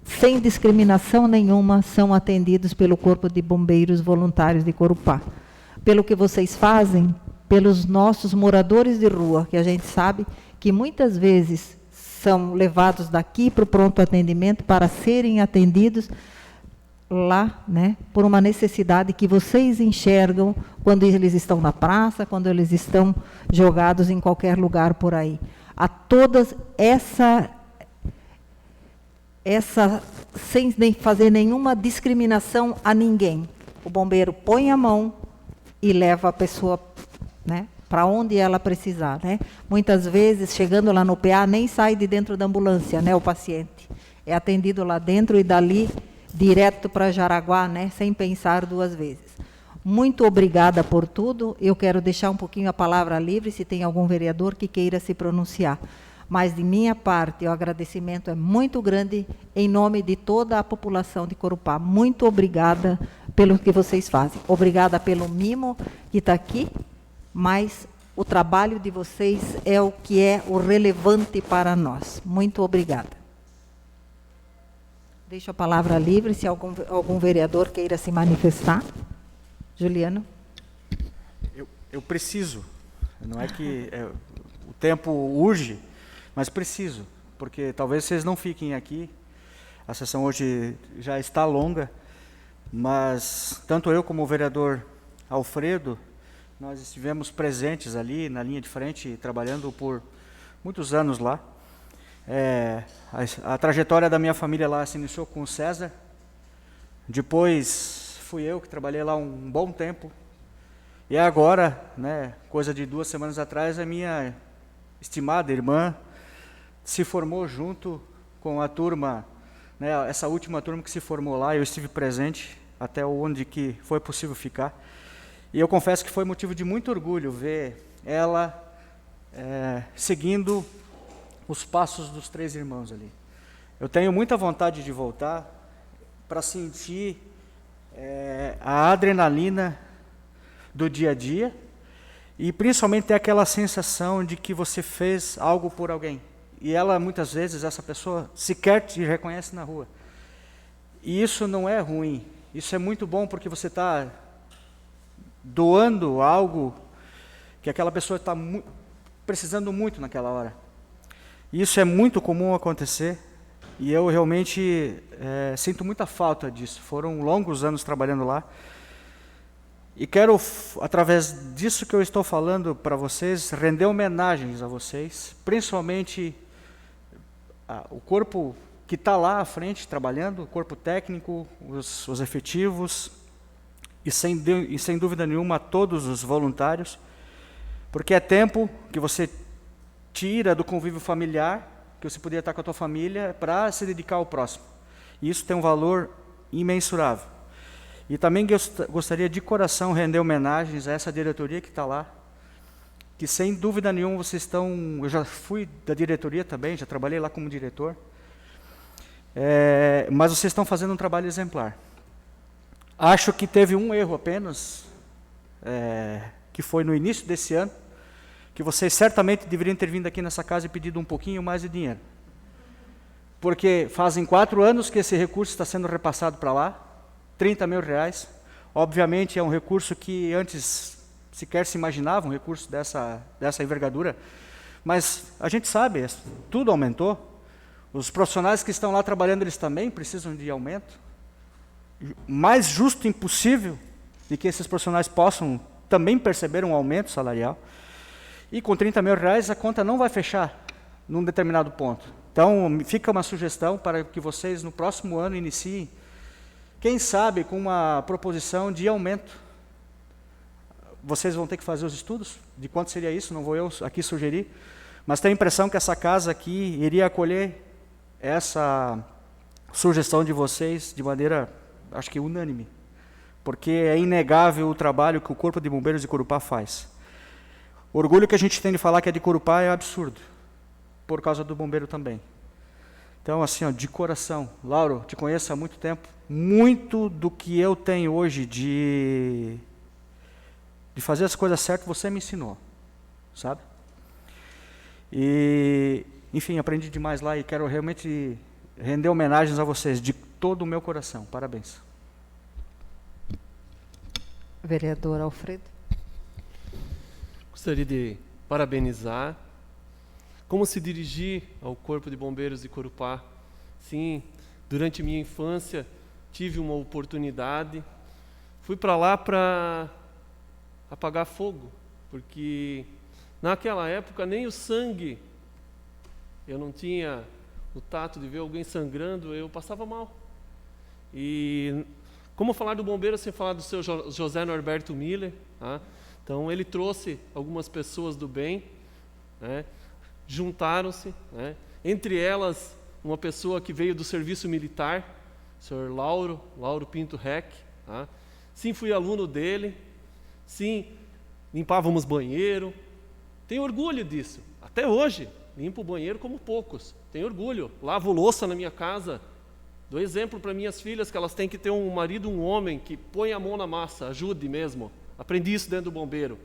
sem discriminação nenhuma, são atendidos pelo Corpo de Bombeiros Voluntários de Corupá. Pelo que vocês fazem, pelos nossos moradores de rua, que a gente sabe que muitas vezes são levados daqui para o pronto atendimento para serem atendidos lá, né, por uma necessidade que vocês enxergam quando eles estão na praça, quando eles estão jogados em qualquer lugar por aí. A todas sem nem fazer nenhuma discriminação a ninguém. O bombeiro põe a mão e leva a pessoa, né, para onde ela precisar, né? Muitas vezes, chegando lá no PA, nem sai de dentro da ambulância, né, o paciente. É atendido lá dentro e dali direto para Jaraguá, né, sem pensar duas vezes. Muito obrigada por tudo. Eu quero deixar um pouquinho a palavra livre, se tem algum vereador que queira se pronunciar. Mas, de minha parte, o agradecimento é muito grande em nome de toda a população de Corupá. Muito obrigada pelo que vocês fazem. Obrigada pelo mimo que está aqui, mas o trabalho de vocês é o que é o relevante para nós. Muito obrigada. Deixo a palavra livre, se algum vereador queira se manifestar. Juliano. Eu preciso, não é que o tempo urge, mas preciso, porque talvez vocês não fiquem aqui, a sessão hoje já está longa, mas tanto eu como o vereador Alfredo, nós estivemos presentes ali na linha de frente, trabalhando por muitos anos lá. A trajetória da minha família lá se iniciou com o César, depois fui eu que trabalhei lá um bom tempo, e agora, né, coisa de 2 semanas atrás, a minha estimada irmã se formou junto com a turma, né, essa última turma que se formou lá. Eu estive presente até onde que foi possível ficar, e eu confesso que foi motivo de muito orgulho ver ela seguindo os passos dos 3 irmãos ali. Eu tenho muita vontade de voltar para sentir a adrenalina do dia a dia e principalmente ter aquela sensação de que você fez algo por alguém. E ela, muitas vezes, essa pessoa sequer te reconhece na rua. E isso não é ruim. Isso é muito bom porque você está doando algo que aquela pessoa está precisando muito naquela hora. Isso é muito comum acontecer e eu realmente sinto muita falta disso. Foram longos anos trabalhando lá e quero, através disso que eu estou falando para vocês, render homenagens a vocês, principalmente o corpo que está lá à frente trabalhando, o corpo técnico, os efetivos e sem dúvida nenhuma a todos os voluntários, porque é tempo que você tira do convívio familiar, que você poderia estar com a tua família, para se dedicar ao próximo. E isso tem um valor imensurável. E também gostaria de coração render homenagens a essa diretoria que está lá, que sem dúvida nenhuma vocês estão... Eu já fui da diretoria também, já trabalhei lá como diretor, mas vocês estão fazendo um trabalho exemplar. Acho que teve um erro apenas, que foi no início desse ano, que vocês certamente deveriam ter vindo aqui nessa casa e pedido um pouquinho mais de dinheiro. Porque fazem 4 anos que esse recurso está sendo repassado para lá, 30 mil reais. Obviamente é um recurso que antes sequer se imaginava, um recurso dessa envergadura. Mas a gente sabe, tudo aumentou. Os profissionais que estão lá trabalhando, eles também precisam de aumento. Mais justo impossível de que esses profissionais possam também perceber um aumento salarial. E com 30 mil reais a conta não vai fechar num determinado ponto. Então fica uma sugestão para que vocês no próximo ano iniciem, quem sabe com uma proposição de aumento. Vocês vão ter que fazer os estudos de quanto seria isso, não vou eu aqui sugerir, mas tenho a impressão que essa casa aqui iria acolher essa sugestão de vocês de maneira, acho que unânime, porque é inegável o trabalho que o Corpo de Bombeiros de Corupá faz. O orgulho que a gente tem de falar que é de Corupá é absurdo, por causa do bombeiro também. Então, assim, ó, de coração, Lauro, te conheço há muito tempo, muito do que eu tenho hoje de fazer as coisas certas, você me ensinou, sabe? E, enfim, aprendi demais lá e quero realmente render homenagens a vocês, de todo o meu coração. Parabéns. Vereador Alfredo. Gostaria de parabenizar. Como se dirigir ao Corpo de Bombeiros de Corupá? Sim, durante minha infância tive uma oportunidade. Fui para lá para apagar fogo, porque naquela época nem o sangue, eu não tinha o tato de ver alguém sangrando, eu passava mal. E como falar do bombeiro sem falar do seu José Norberto Miller? Tá? Então ele trouxe algumas pessoas do bem, né? Juntaram-se, né? Entre elas uma pessoa que veio do serviço militar, o senhor Lauro Pinto Reck. Tá? Sim, fui aluno dele, sim, limpávamos banheiro, tenho orgulho disso, até hoje, limpo o banheiro como poucos, tenho orgulho, lavo louça na minha casa, dou exemplo para minhas filhas que elas têm que ter um marido, um homem que põe a mão na massa, ajude mesmo, aprendi isso dentro do bombeiro.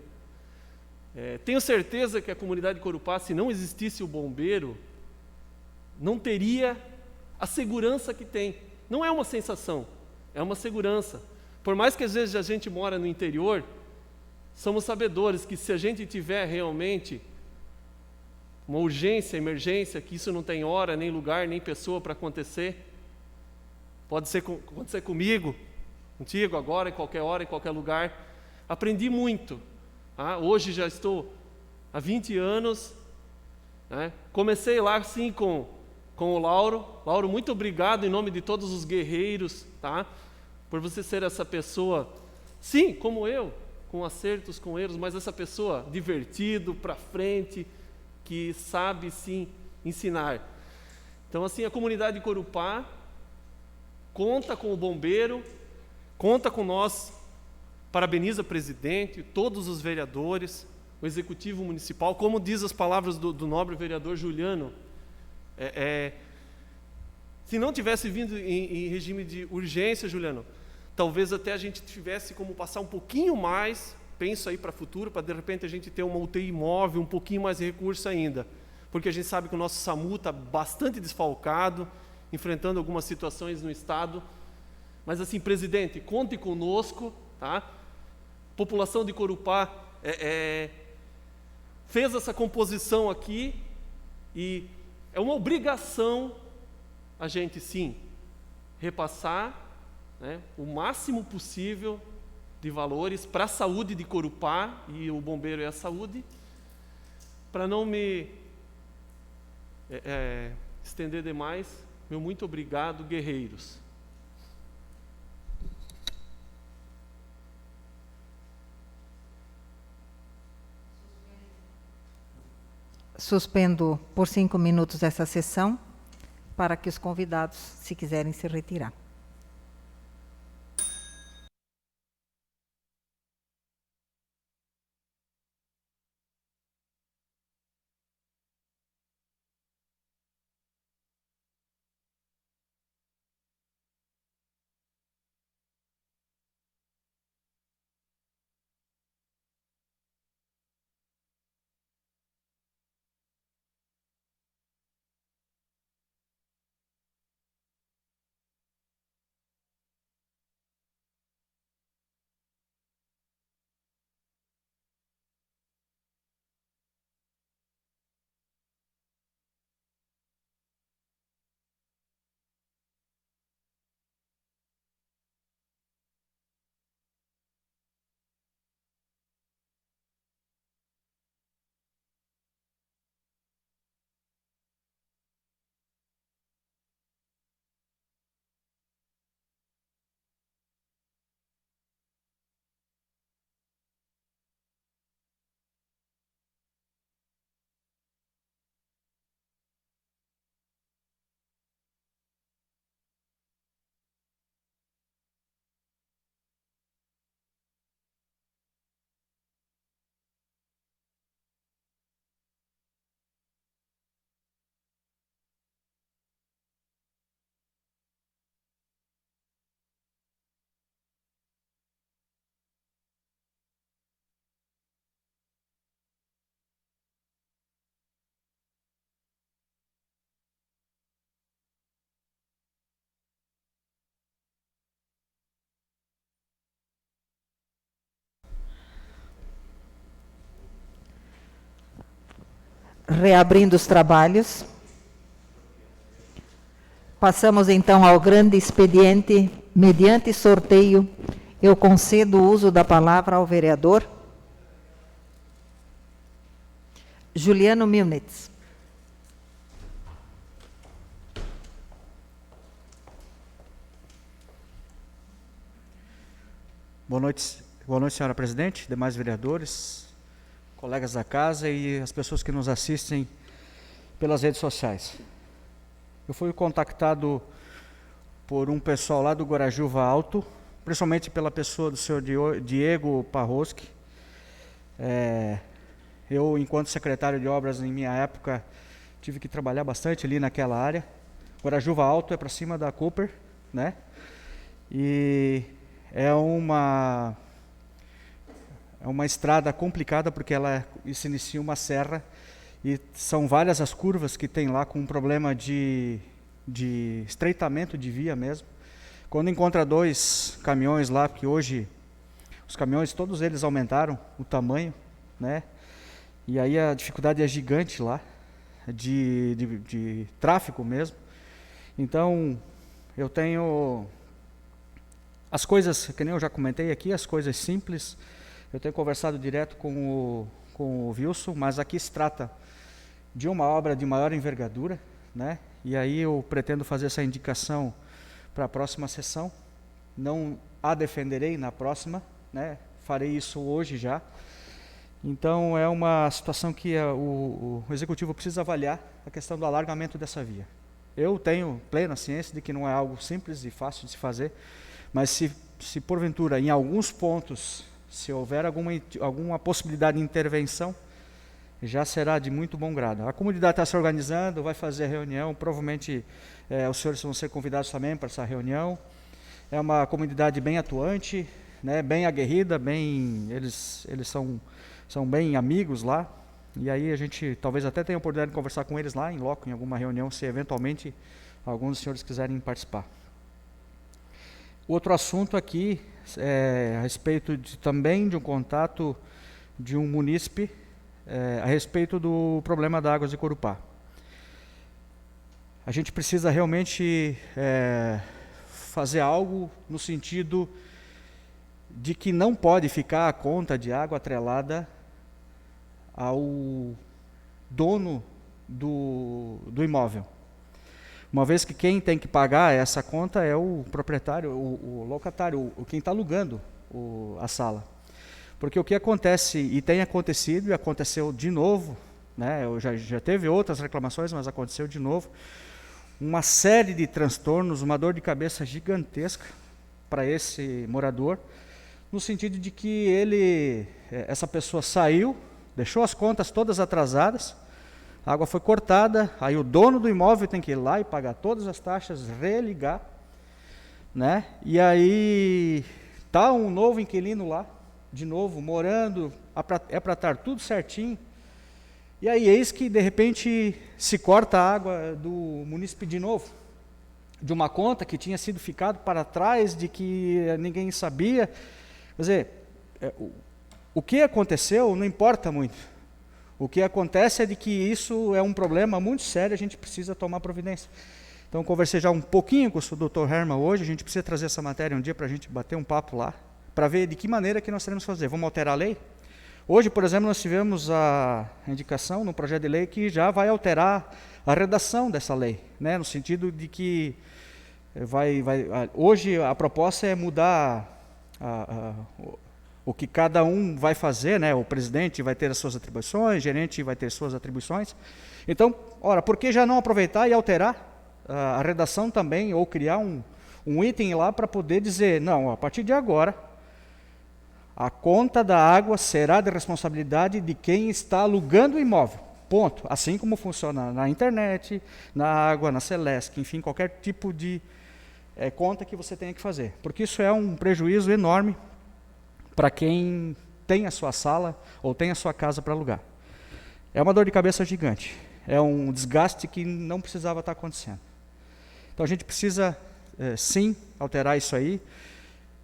Tenho certeza que a comunidade de Corupá, se não existisse o bombeiro, não teria a segurança que tem. Não é uma sensação, é uma segurança. Por mais que às vezes a gente mora no interior, somos sabedores que se a gente tiver realmente uma urgência, emergência, que isso não tem hora, nem lugar, nem pessoa para acontecer, pode acontecer comigo, contigo, agora, em qualquer hora, em qualquer lugar. Aprendi muito. Hoje já estou há 20 anos. Né? Comecei lá, sim, com o Lauro. Lauro, muito obrigado em nome de todos os guerreiros, tá? Por você ser essa pessoa, sim, como eu, com acertos, com erros, mas essa pessoa divertido, para frente, que sabe, sim, ensinar. Então, assim, a comunidade de Corupá conta com o bombeiro, conta com nós, parabeniza o presidente, todos os vereadores, o executivo municipal, como diz as palavras do nobre vereador Juliano, se não tivesse vindo em regime de urgência, Juliano, talvez até a gente tivesse como passar um pouquinho mais, penso aí para o futuro, para de repente a gente ter uma UTI móvel, um pouquinho mais de recurso ainda, porque a gente sabe que o nosso SAMU está bastante desfalcado, enfrentando algumas situações no estado, mas assim, presidente, conte conosco, tá? População de Corupá fez essa composição aqui e é uma obrigação a gente, sim, repassar, né, o máximo possível de valores para a saúde de Corupá, e o bombeiro é a saúde, para não me estender demais, meu muito obrigado, guerreiros. Suspendo por 5 minutos essa sessão, para que os convidados, se quiserem, se retirar. Reabrindo os trabalhos. Passamos então ao grande expediente. Mediante sorteio, eu concedo o uso da palavra ao vereador Juliano Milnitz. Boa noite, senhora presidente, demais vereadores, colegas da casa e as pessoas que nos assistem pelas redes sociais. Eu fui contactado por um pessoal lá do Guarajuva Alto, principalmente pela pessoa do senhor Diego Parroski. Eu, enquanto secretário de obras em minha época, tive que trabalhar bastante ali naquela área. Guarajuva Alto é para cima da Cooper, né? E é uma estrada complicada porque ela se inicia uma serra e são várias as curvas que tem lá com um problema de estreitamento de via mesmo. Quando encontra 2 caminhões lá, porque hoje os caminhões, todos eles aumentaram o tamanho, né? E aí a dificuldade é gigante lá, de tráfego mesmo. Então, eu tenho as coisas, que nem eu já comentei aqui, as coisas simples. Eu tenho conversado direto com o Wilson, mas aqui se trata de uma obra de maior envergadura, né? E aí eu pretendo fazer essa indicação para a próxima sessão. Não a defenderei na próxima, né? Farei isso hoje já. Então é uma situação que o Executivo precisa avaliar a questão do alargamento dessa via. Eu tenho plena ciência de que não é algo simples e fácil de se fazer, mas se porventura em alguns pontos, se houver alguma possibilidade de intervenção, já será de muito bom grado. A comunidade está se organizando, vai fazer a reunião, provavelmente os senhores vão ser convidados também para essa reunião. É uma comunidade bem atuante, né, bem aguerrida, eles são bem amigos lá, e aí a gente talvez até tenha a oportunidade de conversar com eles lá em loco, em alguma reunião, se eventualmente alguns dos senhores quiserem participar. Outro assunto aqui é a respeito também de um contato de um munícipe a respeito do problema da Águas de Corupá. A gente precisa realmente fazer algo no sentido de que não pode ficar a conta de água atrelada ao dono do imóvel. Uma vez que quem tem que pagar essa conta é o proprietário, o locatário, quem está alugando a sala. Porque o que acontece, e tem acontecido, e aconteceu de novo, né, já teve outras reclamações, mas aconteceu de novo, uma série de transtornos, uma dor de cabeça gigantesca para esse morador, no sentido de que essa pessoa saiu, deixou as contas todas atrasadas, a água foi cortada, aí o dono do imóvel tem que ir lá e pagar todas as taxas, religar, né? E aí está um novo inquilino lá, de novo, morando, é para estar tudo certinho. E aí eis que de repente se corta a água do munícipe de novo, de uma conta que tinha sido ficado para trás, de que ninguém sabia. Quer dizer, o que aconteceu não importa muito. O que acontece é de que isso é um problema muito sério, a gente precisa tomar providência. Então, conversei já um pouquinho com o Dr. Herman hoje, a gente precisa trazer essa matéria um dia para a gente bater um papo lá, para ver de que maneira que nós teremos que fazer. Vamos alterar a lei? Hoje, por exemplo, nós tivemos a indicação no projeto de lei que já vai alterar a redação dessa lei, né, no sentido de que hoje a proposta é mudar o que cada um vai fazer, né? O presidente vai ter as suas atribuições, o gerente vai ter suas atribuições. Então, ora, por que já não aproveitar e alterar a redação também, ou criar um item lá para poder dizer, não, a partir de agora, a conta da água será de responsabilidade de quem está alugando o imóvel, ponto. Assim como funciona na internet, na água, na Celesc, enfim, qualquer tipo de conta que você tenha que fazer. Porque isso é um prejuízo enorme para quem tem a sua sala ou tem a sua casa para alugar. É uma dor de cabeça gigante, é um desgaste que não precisava estar acontecendo. Então a gente precisa sim alterar isso aí.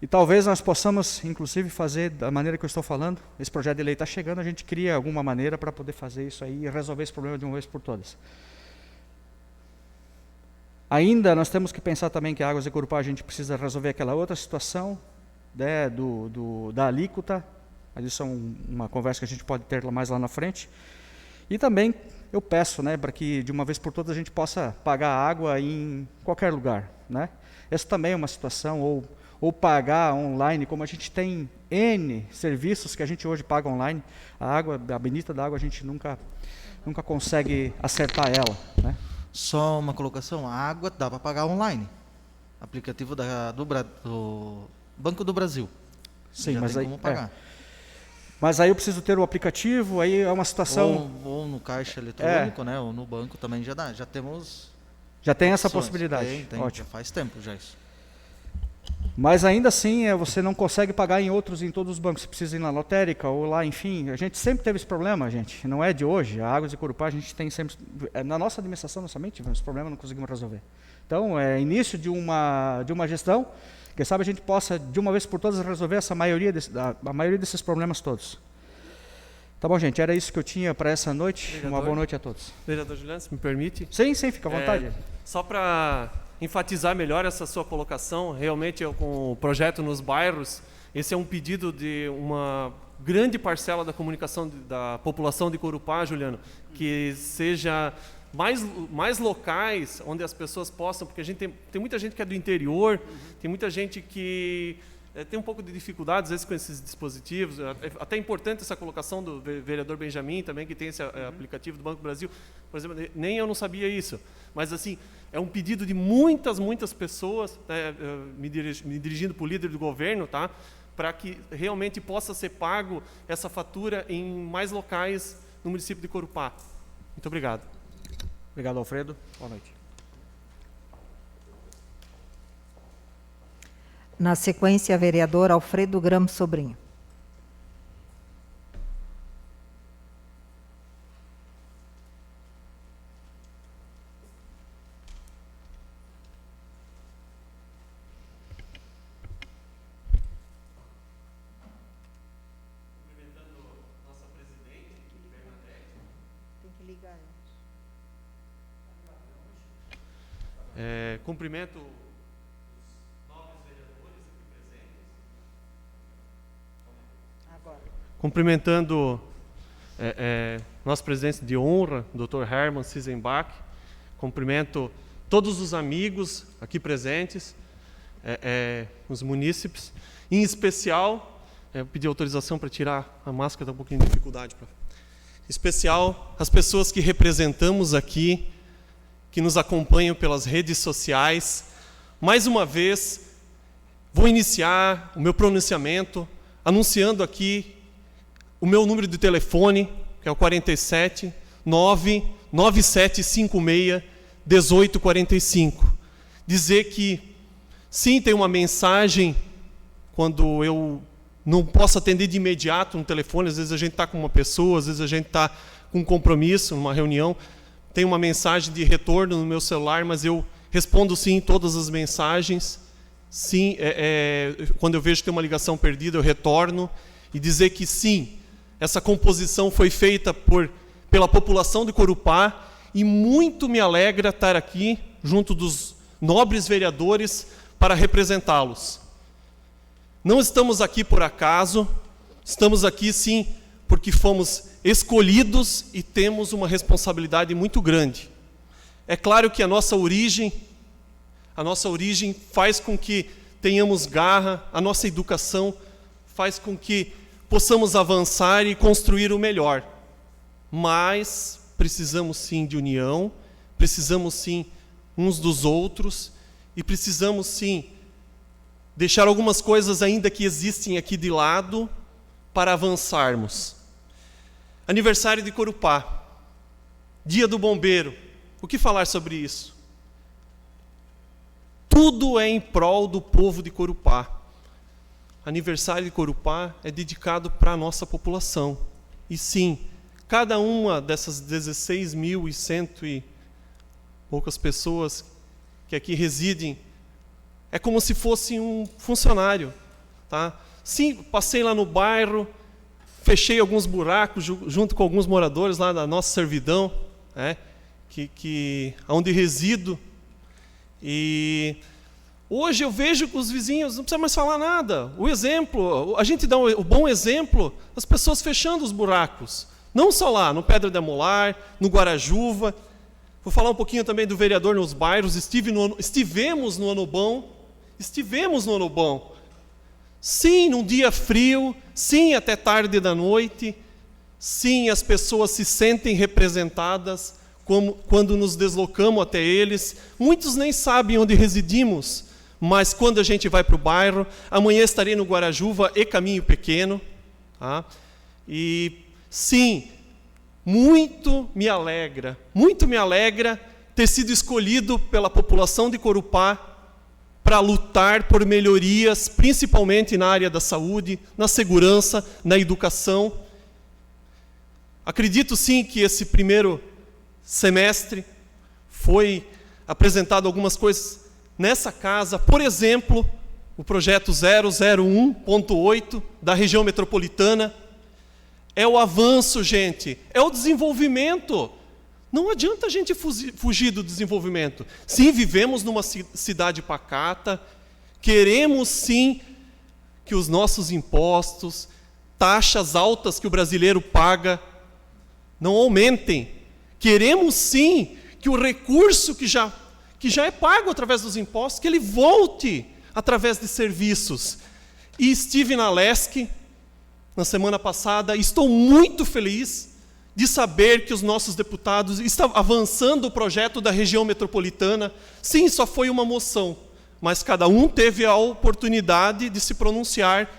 E talvez nós possamos, inclusive, fazer da maneira que eu estou falando. Esse projeto de lei está chegando, a gente cria alguma maneira para poder fazer isso aí e resolver esse problema de uma vez por todas. Ainda nós temos que pensar também que a Águas de Corupá a gente precisa resolver aquela outra situação, né, da alíquota. Mas isso é uma conversa que a gente pode ter mais lá na frente. E também eu peço, né, para que de uma vez por todas a gente possa pagar água em qualquer lugar, né? Essa também é uma situação, ou pagar online, como a gente tem N serviços que a gente hoje paga online. A bendita da água, a gente nunca consegue acertar ela, né? Só uma colocação, a água dá para pagar online. Aplicativo do Banco do Brasil. Sim, já mas tem aí como pagar. Mas aí eu preciso ter o aplicativo, aí é uma situação... Ou no caixa eletrônico, né? Ou no banco também já dá. Já temos... Já tem essa opções. possibilidade. Tem, Ótimo. já faz tempo já isso. Mas ainda assim, você não consegue pagar em todos os bancos. Você precisa ir na lotérica ou lá, enfim. A gente sempre teve esse problema, gente. Não é de hoje. A Águas de Corupá, a gente tem sempre... Na nossa administração, nós também tivemos esse problema, não conseguimos resolver. Então, é início de uma gestão. Quem sabe a gente possa, de uma vez por todas, resolver a maioria desses problemas todos. Tá bom, gente? Era isso que eu tinha para essa noite. Vereador. Uma boa noite a todos. Vereador Juliano, se me permite. Sim, fica à vontade. Só para enfatizar melhor essa sua colocação, realmente com o projeto nos bairros, esse é um pedido de uma grande parcela da comunicação da população de Corupá, Juliano, que seja mais locais, onde as pessoas possam, porque a gente tem muita gente que é do interior, tem muita gente que tem um pouco de dificuldade, às vezes, com esses dispositivos. É até importante essa colocação do vereador Benjamin também, que tem esse aplicativo do Banco do Brasil. Por exemplo, nem eu não sabia isso. Mas, assim, é um pedido de muitas pessoas, me dirigindo para o líder do governo, tá? Para que realmente possa ser pago essa fatura em mais locais no município de Corupá. Muito obrigado. Obrigado, Alfredo. Boa noite. Na sequência, vereador Alfredo Gramo Sobrinho. Cumprimentando nossa presidente, Bernadette. Tem que ligar. Cumprimento cumprimentando nosso presidente de honra, Dr. Hermann Siesenbach. Cumprimento todos os amigos aqui presentes, os munícipes. Em especial, eu pedi autorização para tirar a máscara, está um pouquinho de dificuldade. Em especial, as pessoas que representamos aqui, que nos acompanham pelas redes sociais. Mais uma vez, vou iniciar o meu pronunciamento anunciando aqui o meu número de telefone, que é o 47 99756 1845. Dizer que, sim, tem uma mensagem, quando eu não posso atender de imediato no telefone, às vezes a gente está com uma pessoa, às vezes a gente está com um compromisso, numa reunião, tem uma mensagem de retorno no meu celular, mas eu respondo sim todas as mensagens. Sim, quando eu vejo que tem uma ligação perdida, eu retorno. E dizer que sim, essa composição foi feita pela população de Corupá e muito me alegra estar aqui junto dos nobres vereadores para representá-los. Não estamos aqui por acaso, estamos aqui sim porque fomos escolhidos e temos uma responsabilidade muito grande. É claro que a nossa origem faz com que tenhamos garra, a nossa educação faz com que possamos avançar e construir o melhor. Mas precisamos sim de união, precisamos sim uns dos outros e precisamos sim deixar algumas coisas ainda que existem aqui de lado para avançarmos. Aniversário de Corupá, Dia do Bombeiro. O que falar sobre isso? Tudo é em prol do povo de Corupá. Aniversário de Corupá é dedicado para a nossa população. E sim, cada uma dessas 16.100 e poucas pessoas que aqui residem é como se fosse um funcionário. Tá? Sim, passei lá no bairro, fechei alguns buracos junto com alguns moradores lá da nossa servidão, né, onde resido. E hoje eu vejo que os vizinhos não precisam mais falar nada. O exemplo, a gente dá o bom exemplo, as pessoas fechando os buracos. Não só lá, no Pedra de Amolar, no Guarajuva. Vou falar um pouquinho também do vereador nos bairros. Estivemos no Ano Bom. Sim, num dia frio. Sim, até tarde da noite. Sim, as pessoas se sentem representadas quando nos deslocamos até eles. Muitos nem sabem onde residimos, mas quando a gente vai para o bairro, amanhã estarei no Guarajuva e Caminho Pequeno. Tá? E sim, muito me alegra ter sido escolhido pela população de Corupá para lutar por melhorias, principalmente na área da saúde, na segurança, na educação. Acredito sim que esse primeiro semestre foi apresentado algumas coisas nessa casa, por exemplo, o projeto 001.8 da região metropolitana. É o avanço, gente, é o desenvolvimento. Não adianta a gente fugir do desenvolvimento. Sim, vivemos numa cidade pacata, queremos sim que os nossos impostos, taxas altas que o brasileiro paga, não aumentem. Queremos sim que o recurso que já é pago através dos impostos, que ele volte através de serviços. E estive na LESC na semana passada, e estou muito feliz de saber que os nossos deputados estão avançando o projeto da região metropolitana. Sim, só foi uma moção, mas cada um teve a oportunidade de se pronunciar.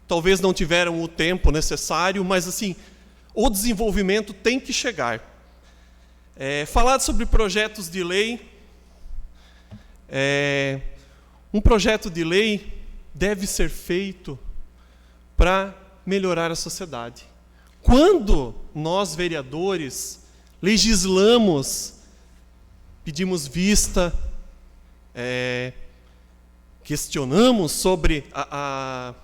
Talvez não tiveram o tempo necessário, mas assim, o desenvolvimento tem que chegar. Falar sobre projetos de lei. Um projeto de lei deve ser feito para melhorar a sociedade. Quando nós, vereadores, legislamos, pedimos vista, questionamos sobre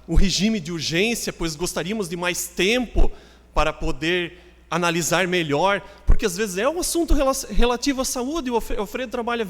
o regime de urgência, pois gostaríamos de mais tempo para poder analisar melhor, porque às vezes é um assunto relativo à saúde, o Alfredo trabalha